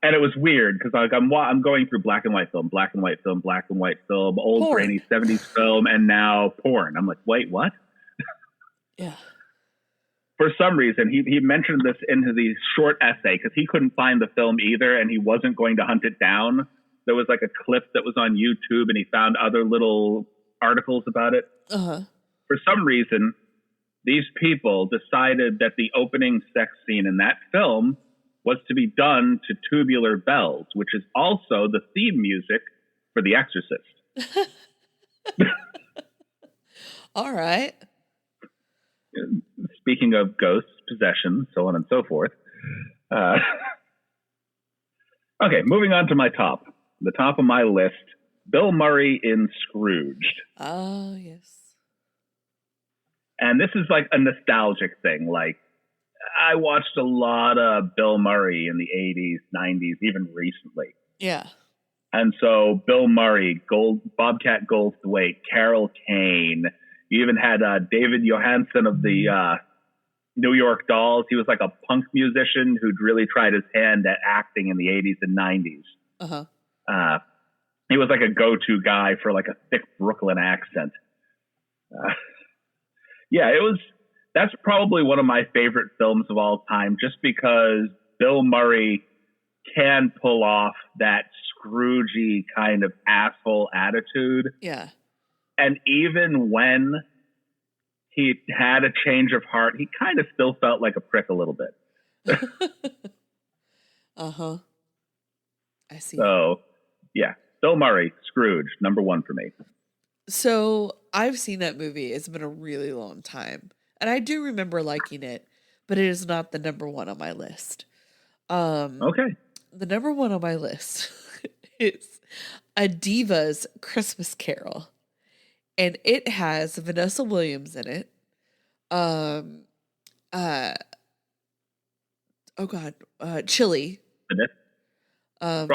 And it was weird because I'm going through black and white film, old porn. Grainy 70s film, and now porn. I'm like, wait, what? Yeah. For some reason, he mentioned this in the short essay because he couldn't find the film either, and he wasn't going to hunt it down. There was like a clip that was on YouTube, and he found other little articles about it. For some reason, these people decided that the opening sex scene in that film was to be done to Tubular Bells, which is also the theme music for The Exorcist. All right. Speaking of ghosts, possession, so on and so forth. Okay, moving on to my top. The top of my list, Bill Murray in Scrooged. Oh, yes. And this is like a nostalgic thing. Like, I watched a lot of Bill Murray in the 80s, 90s, even recently. Yeah. And so Bill Murray, Bobcat Goldthwait, Carol Kane. You even had David Johansen of the New York Dolls. He was like a punk musician who'd really tried his hand at acting in the 80s and 90s. Uh-huh. He was like a go-to guy for like a thick Brooklyn accent. Yeah, that's probably one of my favorite films of all time, just because Bill Murray can pull off that Scroogey kind of asshole attitude. Yeah. And even when he had a change of heart, he kind of still felt like a prick a little bit. Uh-huh. I see. So, yeah. Bill Murray, Scrooge, number one for me. So I've seen that movie. It's been a really long time. And I do remember liking it, but it is not the number one on my list. Okay. The number one on my list is A Diva's Christmas Carol. And it has Vanessa Williams in it. Chili. From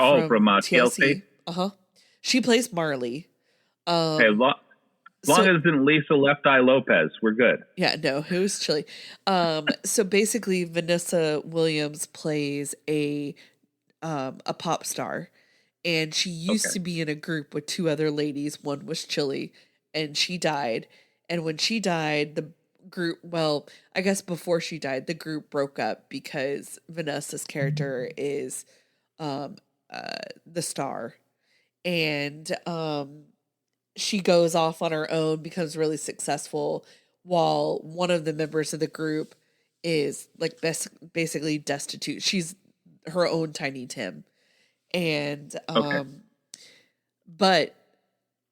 TLC. TLC? She plays Marley. Okay, as long as it isn't Lisa Left Eye Lopez, we're good. Yeah, no, it was Chili. So basically Vanessa Williams plays a pop star, and she used to be in a group with two other ladies. One was Chili, and she died. And when she died, the group, well, I guess before she died, the group broke up because Vanessa's character is the star. And she goes off on her own, becomes really successful, while one of the members of the group is like basically destitute. She's her own Tiny Tim. And but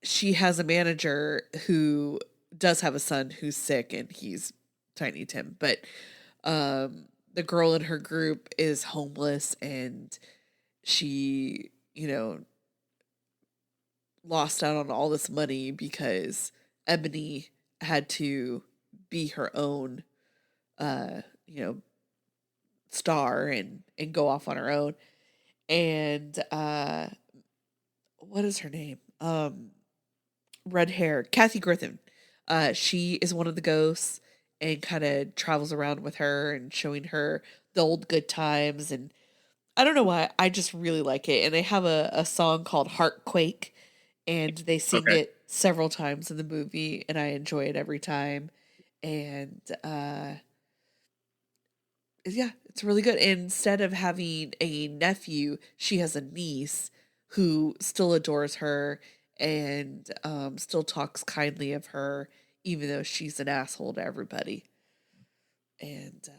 she has a manager who does have a son who's sick, and he's Tiny Tim. But the girl in her group is homeless, and she, lost out on all this money because Ebony had to be her own, star and go off on her own. And what is her name? Red hair, Kathy Griffin. She is one of the ghosts and kind of travels around with her and showing her the old good times. And I don't know why, I just really like it. And they have a song called Heartquake, and they sing it several times in the movie, and I enjoy it every time. And yeah, it's really good. And instead of having a nephew, she has a niece who still adores her and still talks kindly of her, even though she's an asshole to everybody. And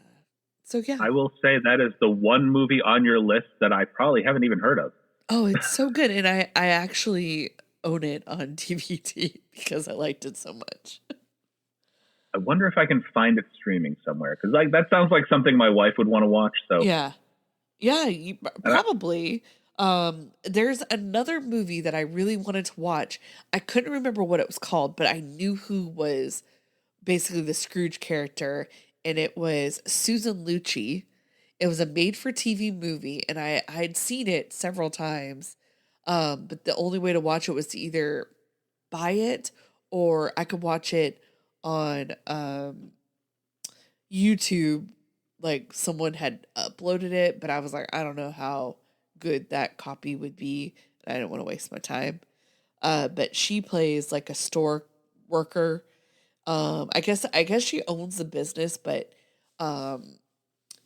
so, yeah. I will say that is the one movie on your list that I probably haven't even heard of. Oh, it's so good. And I actually own it on DVD because I liked it so much. I wonder if I can find it streaming somewhere, because that sounds like something my wife would want to watch. So yeah, probably. There's another movie that I really wanted to watch. I couldn't remember what it was called, but I knew who was basically the Scrooge character, and it was Susan Lucci. It was a made-for-TV movie, and I'd seen it several times. But the only way to watch it was to either buy it, or I could watch it on YouTube. Like, someone had uploaded it, but I was like, I don't know how good that copy would be. I didn't want to waste my time. But she plays like a store worker. I guess she owns the business, but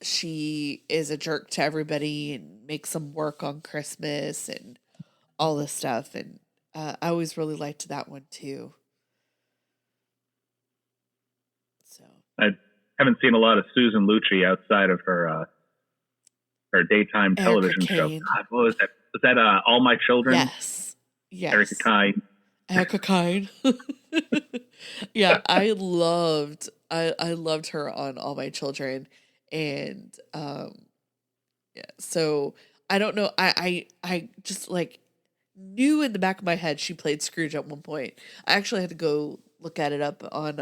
she is a jerk to everybody and makes them work on Christmas and all this stuff. And I always really liked that one too. So I haven't seen a lot of Susan Lucci outside of her daytime television show. God, what was that? Was that All My Children? Yes. Erica Kine. Erica Kine. Yeah, I loved her on All My Children. And yeah, so I don't know. I just like knew in the back of my head she played Scrooge at one point. I actually had to go look at it up on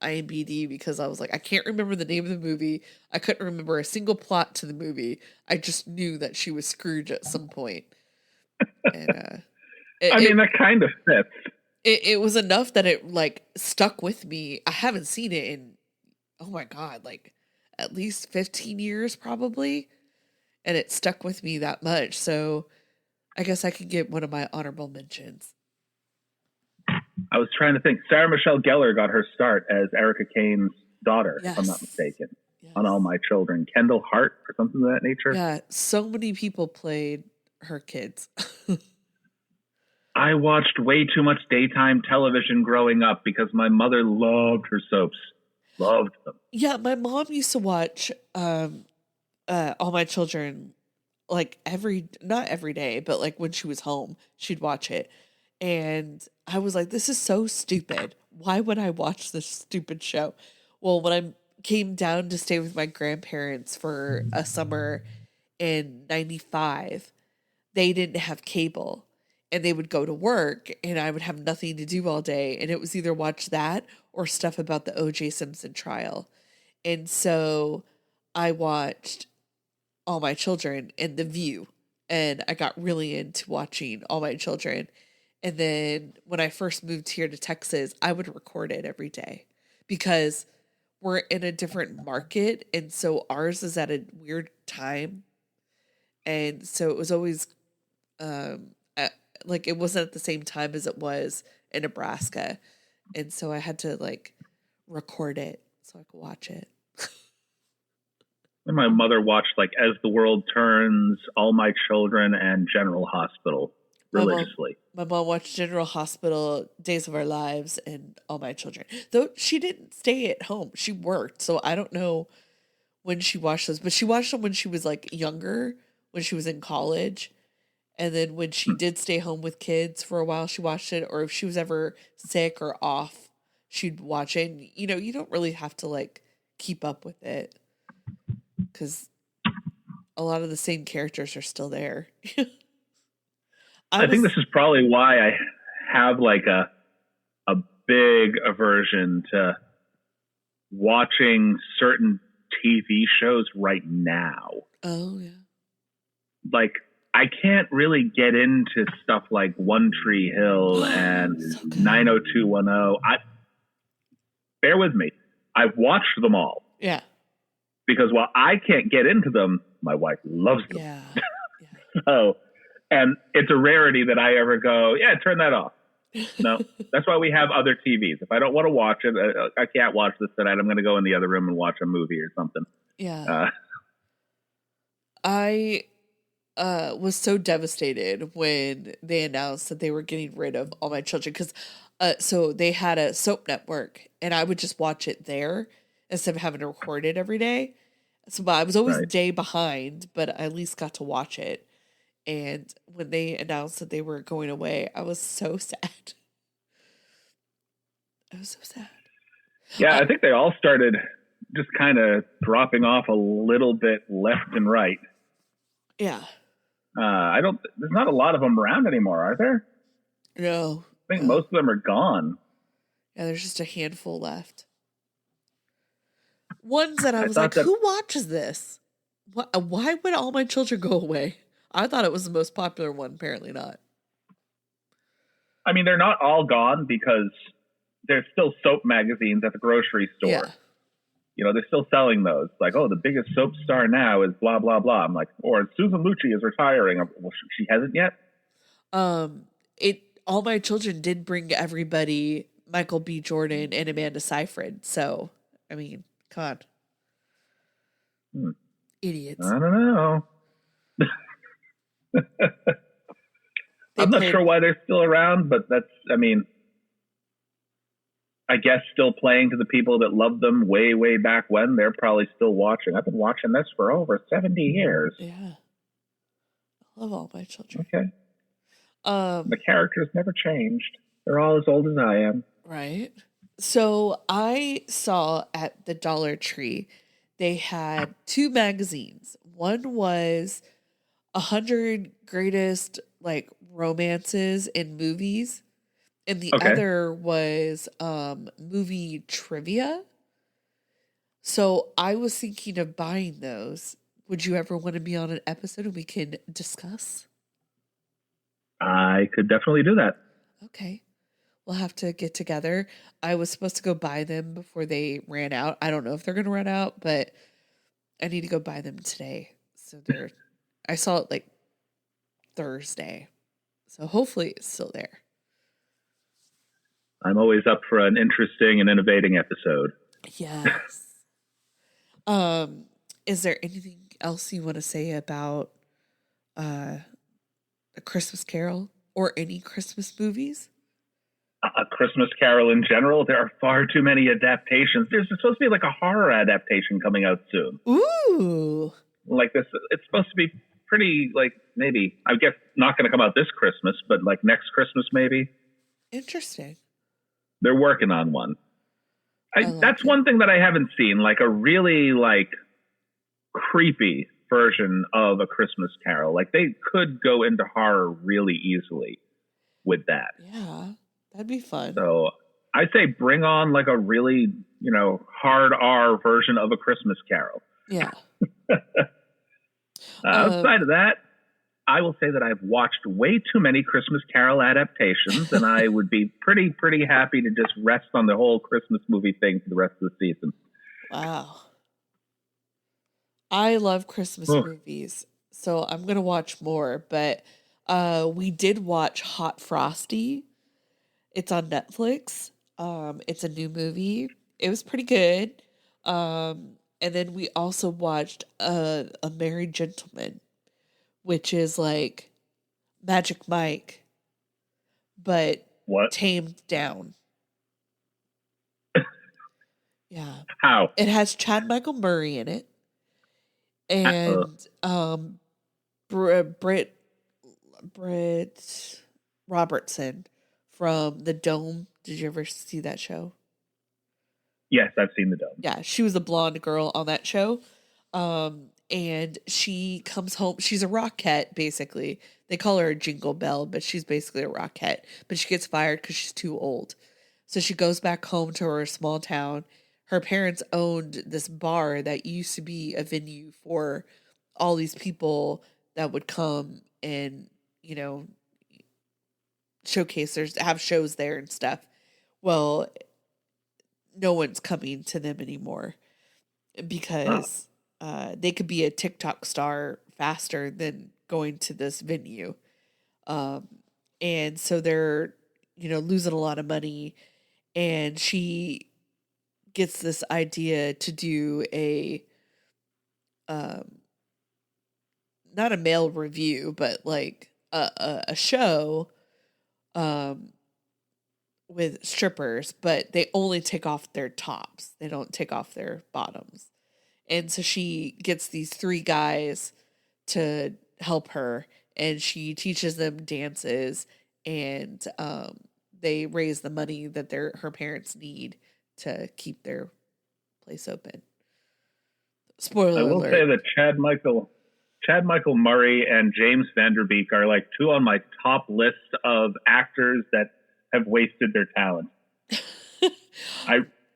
IMDb because I was like, I can't remember the name of the movie. I couldn't remember a single plot to the movie. I just knew that she was Scrooge at some point. And I it, mean, it that kind of fits. it was enough that it like stuck with me. I haven't seen it in, oh my God, like at least 15 years probably. And it stuck with me that much. So I guess I could get one of my honorable mentions. I was trying to think. Sarah Michelle Gellar got her start as Erica Kane's daughter, if I'm not Yes. mistaken, Yes. on All My Children. Kendall Hart or something of that nature. Yeah. So many people played her kids. I watched way too much daytime television growing up because my mother loved her soaps. Loved them. Yeah. My mom used to watch All My Children like not every day, but like when she was home, she'd watch it. And I was like, this is so stupid. Why would I watch this stupid show? Well, when I came down to stay with my grandparents for a summer in 95, they didn't have cable and they would go to work and I would have nothing to do all day. And it was either watch that or stuff about the O.J. Simpson trial. And so I watched All My Children and The View. And I got really into watching All My Children. And then when I first moved here to Texas, I would record it every day because we're in a different market. And so ours is at a weird time. And so it was always like it wasn't at the same time as it was in Nebraska. And so I had to like record it so I could watch it. And my mother watched like As the World Turns, All My Children, and General Hospital religiously. My mom watched General Hospital, Days of Our Lives, and All My Children. Though she didn't stay at home. She worked. So I don't know when she watched those, but she watched them when she was like younger, when she was in college. And then when she did stay home with kids for a while, she watched it. Or if she was ever sick or off, she'd watch it. And, you know, you don't really have to like keep up with it because a lot of the same characters are still there. I think this is probably why I have like a big aversion to watching certain TV shows right now. Oh yeah. Like I can't really get into stuff like One Tree Hill and So good. 90210. Bear with me. I've watched them all. Yeah. Because while I can't get into them, my wife loves them. Yeah. So, and it's a rarity that I ever go, yeah, turn that off. No, that's why we have other TVs. If I don't want to watch it, I can't watch this tonight. I'm going to go in the other room and watch a movie or something. Yeah. I was so devastated when they announced that they were getting rid of All My Children because so they had a soap network and I would just watch it there instead of having to record it every day. So I was always a day behind, but I at least got to watch it. And when they announced that they were going away, I was so sad. I was so sad. Yeah, I think they all started just kind of dropping off a little bit left and right. Yeah. There's not a lot of them around anymore, are there? No. I think most of them are gone. Yeah, there's just a handful left. Ones that I was like, who watches this? Why would All My Children go away? I thought it was the most popular one. Apparently not. I mean, they're not all gone because there's still soap magazines at the grocery store. Yeah. You know, they're still selling those. Like, oh, the biggest soap star now is blah, blah, blah. I'm like, or Susan Lucci is retiring. Well, she hasn't yet. All My Children did bring everybody Michael B. Jordan and Amanda Seyfried. So, I mean, come on. Idiots. I don't know. I'm not sure why they're still around, but I guess still playing to the people that loved them way, way back when. They're probably still watching. I've been watching this for over 70 years. Yeah. I love All My Children. Okay. The characters never changed. They're all as old as I am. Right. So I saw at the Dollar Tree, they had 2 magazines. One was 100 greatest like romances in movies. And the other was movie trivia. So I was thinking of buying those. Would you ever want to be on an episode and we can discuss? I could definitely do that. Okay. We'll have to get together. I was supposed to go buy them before they ran out. I don't know if they're going to run out, but I need to go buy them today. I saw it like Thursday. So hopefully it's still there. I'm always up for an interesting and innovating episode. Yes. Um, is there anything else you want to say about uh A Christmas Carol or any Christmas movies? A Christmas Carol in general, there are far too many adaptations. There's supposed to be like a horror adaptation coming out soon. Ooh. Like this, it's supposed to be pretty, like, maybe, I guess not going to come out this Christmas, but like next Christmas maybe. Interesting. They're working on one. That's it. one thing that I haven't seen, like a really like creepy version of A Christmas Carol. Like they could go into horror really easily with that. Yeah, that'd be fun. So I say bring on like a really, hard R version of A Christmas Carol. Yeah. Outside of that, I will say that I've watched way too many Christmas Carol adaptations, and I would be pretty happy to just rest on the whole Christmas movie thing for the rest of the season. Wow. I love Christmas movies, so I'm going to watch more, but we did watch Hot Frosty. It's on Netflix. It's a new movie. It was pretty good. And then we also watched A Merry Gentleman, which is like Magic Mike, but tamed down. Yeah. How? It has Chad Michael Murray in it. And Britt Robertson from The Dome. Did you ever see that show? Yes, I've seen The Dome. Yeah, she was a blonde girl on that show. And she comes home. She's a rockette, basically. They call her a Jingle Bell, but she's basically a rockette. But she gets fired because she's too old. So she goes back home to her small town. Her parents owned this bar that used to be a venue for all these people that would come and, showcase, have shows there and stuff. Well, no one's coming to them anymore because they could be a TikTok star faster than going to this venue. And so they're, losing a lot of money. And she gets this idea to do not a male review, but like a show with strippers, but they only take off their tops. They don't take off their bottoms. And so she gets these 3 guys to help her, and she teaches them dances, and they raise the money that her parents need to keep their place open. Spoiler alert. I will say that Chad Michael Murray and James Vanderbeek are like 2 on my top list of actors that have wasted their talent.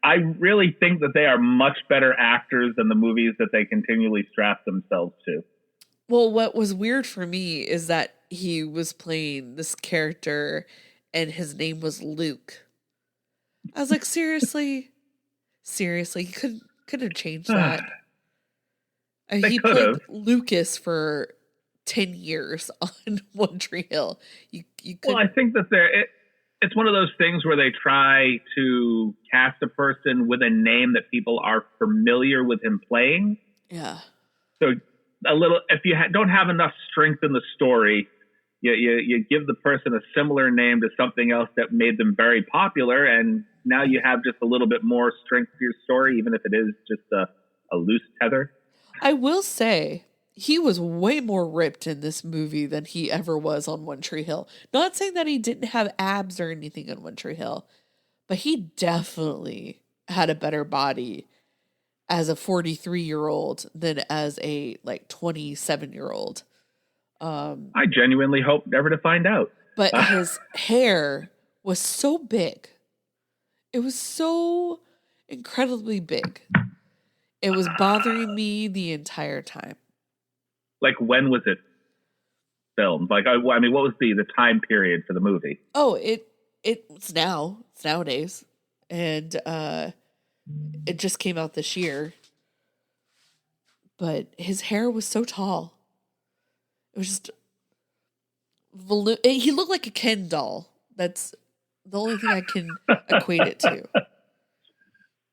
I really think that they are much better actors than the movies that they continually strap themselves to. Well, what was weird for me is that he was playing this character and his name was Luke. I was like, seriously? Seriously? He could have changed that. He played Lucas for 10 years on One Tree Hill. You could. Well, I think that it's one of those things where they try to cast a person with a name that people are familiar with him playing. Yeah. So if you don't have enough strength in the story, you give the person a similar name to something else that made them very popular, and now you have just a little bit more strength to your story, even if it is just a loose tether. I will say he was way more ripped in this movie than he ever was on One Tree Hill. Not saying that he didn't have abs or anything on One Tree Hill, but he definitely had a better body as a 43-year-old than as a 27-year-old. I genuinely hope never to find out. But his hair was so big. It was so incredibly big. It was bothering me the entire time. Like, when was it? filmed? Like, I mean, what was the time period for the movie? Oh, it's now. It's nowadays. And it just came out this year. But his hair was so tall. It was just he looked like a Ken doll. That's the only thing I can equate it to.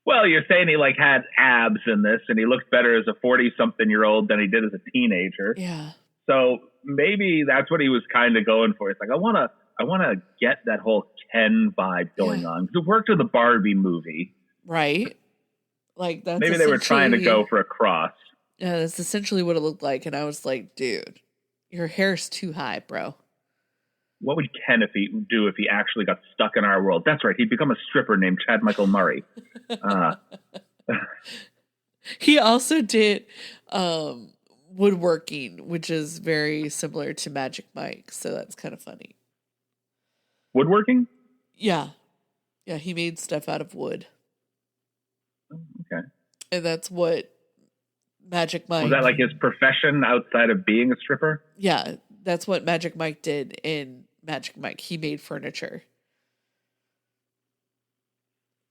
Well, you're saying he like had abs in this, and he looked better as a 40-something-year-old than he did as a teenager. Yeah. So maybe that's what he was kind of going for. It's like, I want to get that whole Ken vibe going on. Because it worked with the Barbie movie. Right. Like that's maybe they were trying to go for a cross. Yeah, that's essentially what it looked like. And I was like, dude, your hair's too high, bro. What would Ken do if he actually got stuck in our world? That's right. He'd become a stripper named Chad Michael Murray. He also did woodworking, which is very similar to Magic Mike. So that's kind of funny. Woodworking? Yeah. Yeah, he made stuff out of wood. Okay. And that's what Magic Mike... Was that like his profession outside of being a stripper? Yeah, that's what Magic Mike did in Magic Mike. He made furniture.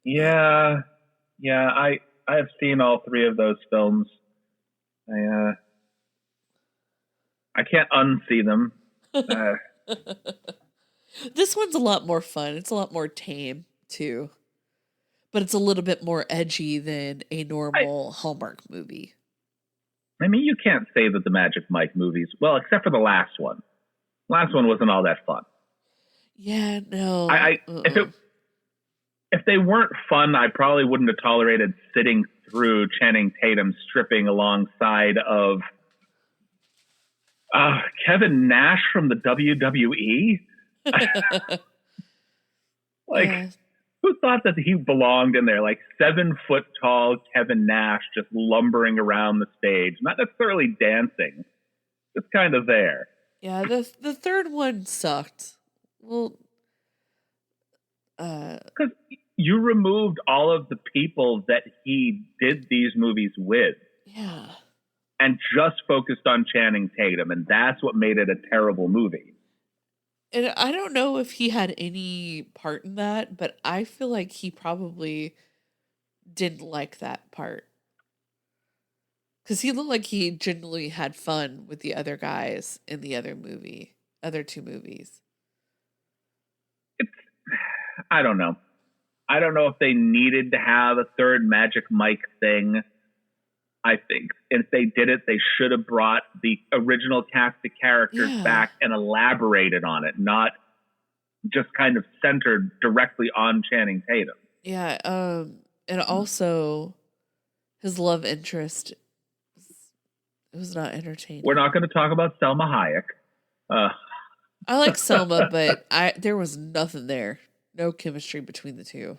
Yeah. I have seen all three of those films. I can't unsee them. This one's a lot more fun. It's a lot more tame, too. But it's a little bit more edgy than a normal Hallmark movie. I mean, you can't say that the Magic Mike movies, well, except for the last one. Last one wasn't all that fun. Yeah, no. If they weren't fun, I probably wouldn't have tolerated sitting through Channing Tatum stripping alongside of Kevin Nash from the WWE. Who thought that he belonged in there? Like 7-foot tall Kevin Nash just lumbering around the stage, not necessarily dancing, just kind of there. Yeah, the third one sucked. Well, because you removed all of the people that he did these movies with. Yeah. And just focused on Channing Tatum, and that's what made it a terrible movie. And I don't know if he had any part in that, but I feel like he probably didn't like that part. Because he looked like he genuinely had fun with the other guys in the other two movies. I don't know. I don't know if they needed to have a third Magic Mike thing. I think if they did it, they should have brought the original cast of characters back and elaborated on it, not just kind of centered directly on Channing Tatum. Yeah, and also his love interest, it was not entertaining. We're not going to talk about Selma Hayek. I like Selma, but there was nothing there. No chemistry between the two.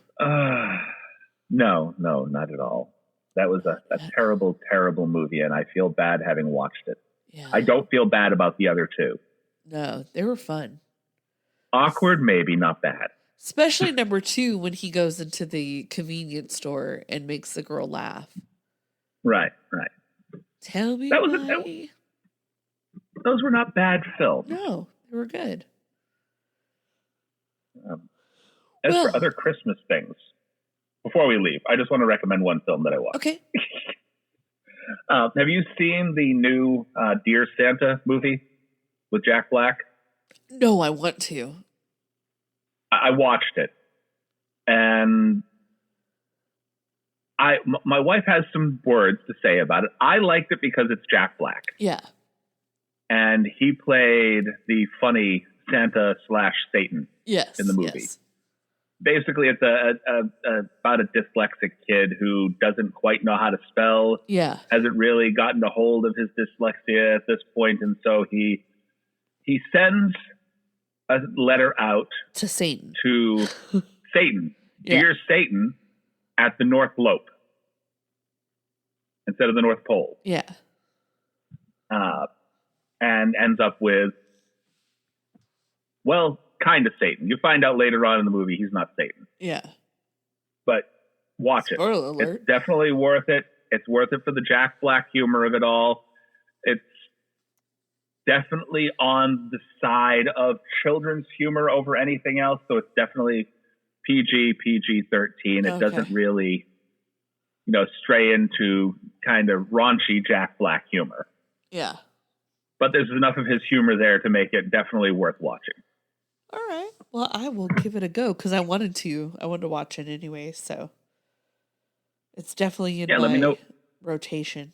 No, not at all. That was a terrible, terrible movie, and I feel bad having watched it. Yeah. I don't feel bad about the other two. No, they were fun. Awkward, maybe, not bad. Especially number 2 when he goes into the convenience store and makes the girl laugh. Right. Tell me why. Those were not bad films. No, they were good. As for other Christmas things, before we leave, I just want to recommend one film that I watched. Okay. Have you seen the new Dear Santa movie with Jack Black? No, I want to. I watched it, and my wife has some words to say about it. I liked it because it's Jack Black. Yeah. And he played the funny Santa / Satan in the movie. Yes. Basically, it's about a dyslexic kid who doesn't quite know how to spell. Yeah. Hasn't really gotten a hold of his dyslexia at this point, and so he sends a letter out to Satan. Yeah. Dear Satan, at the North Lope instead of the North Pole. Yeah. And ends up with, well, kind of Satan. You find out later on in the movie he's not Satan. Yeah. But watch it. Spoiler alert. It's definitely worth it. It's worth it for the Jack Black humor of it all. definitely on the side of children's humor over anything else. So it's definitely PG-13. It doesn't really, stray into kind of raunchy Jack Black humor. Yeah. But there's enough of his humor there to make it definitely worth watching. All right. Well, I will give it a go because I wanted to watch it anyway. So it's definitely in my rotation.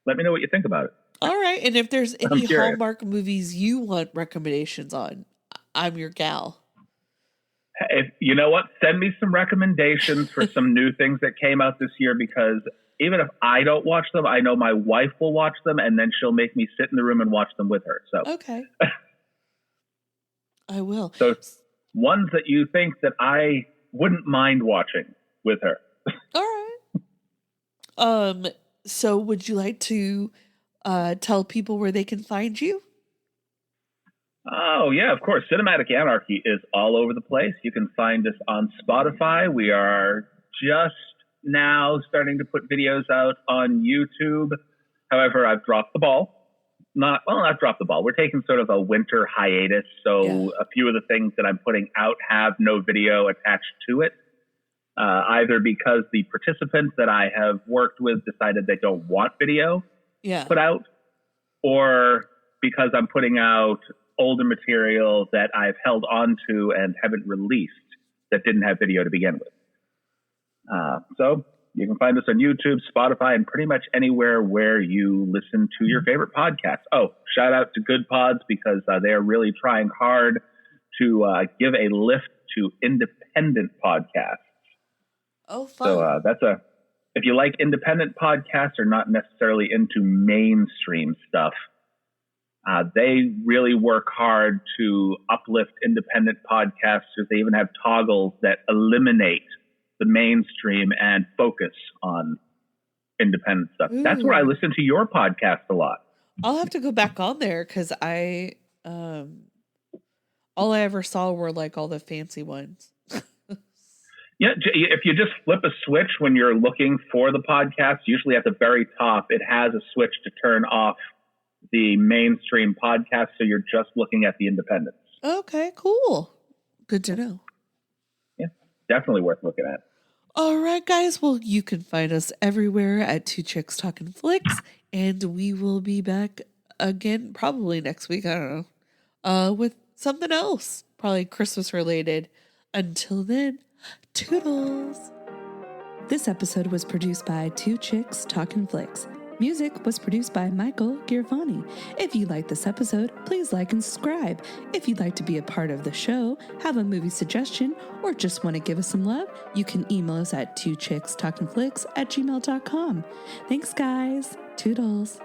Let me know what you think about it. All right. And if there's any Hallmark movies you want recommendations on, I'm your gal. You know what? Send me some recommendations for some new things that came out this year, because even if I don't watch them, I know my wife will watch them, and then she'll make me sit in the room and watch them with her. So okay. I will. So ones that you think that I wouldn't mind watching with her. All right. So would you like to tell people where they can find you? Oh, yeah, of course. Cinematic Anarchy is all over the place. You can find us on Spotify. We are just now starting to put videos out on YouTube. However, I've dropped the ball. Not dropped the ball. We're taking sort of a winter hiatus. So a few of the things that I'm putting out have no video attached to it. Either because the participants that I have worked with decided they don't want video put out, or because I'm putting out older material that I've held on to and haven't released that didn't have video to begin with. So you can find us on YouTube, Spotify, and pretty much anywhere where you listen to your favorite podcasts. Oh, shout out to Good Pods, because they are really trying hard to give a lift to independent podcasts. Oh, fun. So if you like independent podcasts or not necessarily into mainstream stuff, they really work hard to uplift independent podcasters. They even have toggles that eliminate the mainstream and focus on independent stuff. Ooh. That's where I listen to your podcast a lot. I'll have to go back on there, because all I ever saw were like all the fancy ones. Yeah, if you just flip a switch when you're looking for the podcast, usually at the very top, it has a switch to turn off the mainstream podcast, so you're just looking at the independents. Okay, cool. Good to know. Yeah, definitely worth looking at. All right, guys. Well, you can find us everywhere at Two Chicks Talkin Flicks, and we will be back again probably next week. I don't know, with something else, probably Christmas related. Until then, toodles. This episode was produced by Two Chicks Talkin Flicks. Music was produced by Michael Girvani. If you like this episode, please like and subscribe. If you'd like to be a part of the show, have a movie suggestion, or just want to give us some love, you can email us at twochickstalkinflicks@gmail.com. Thanks, guys. Toodles.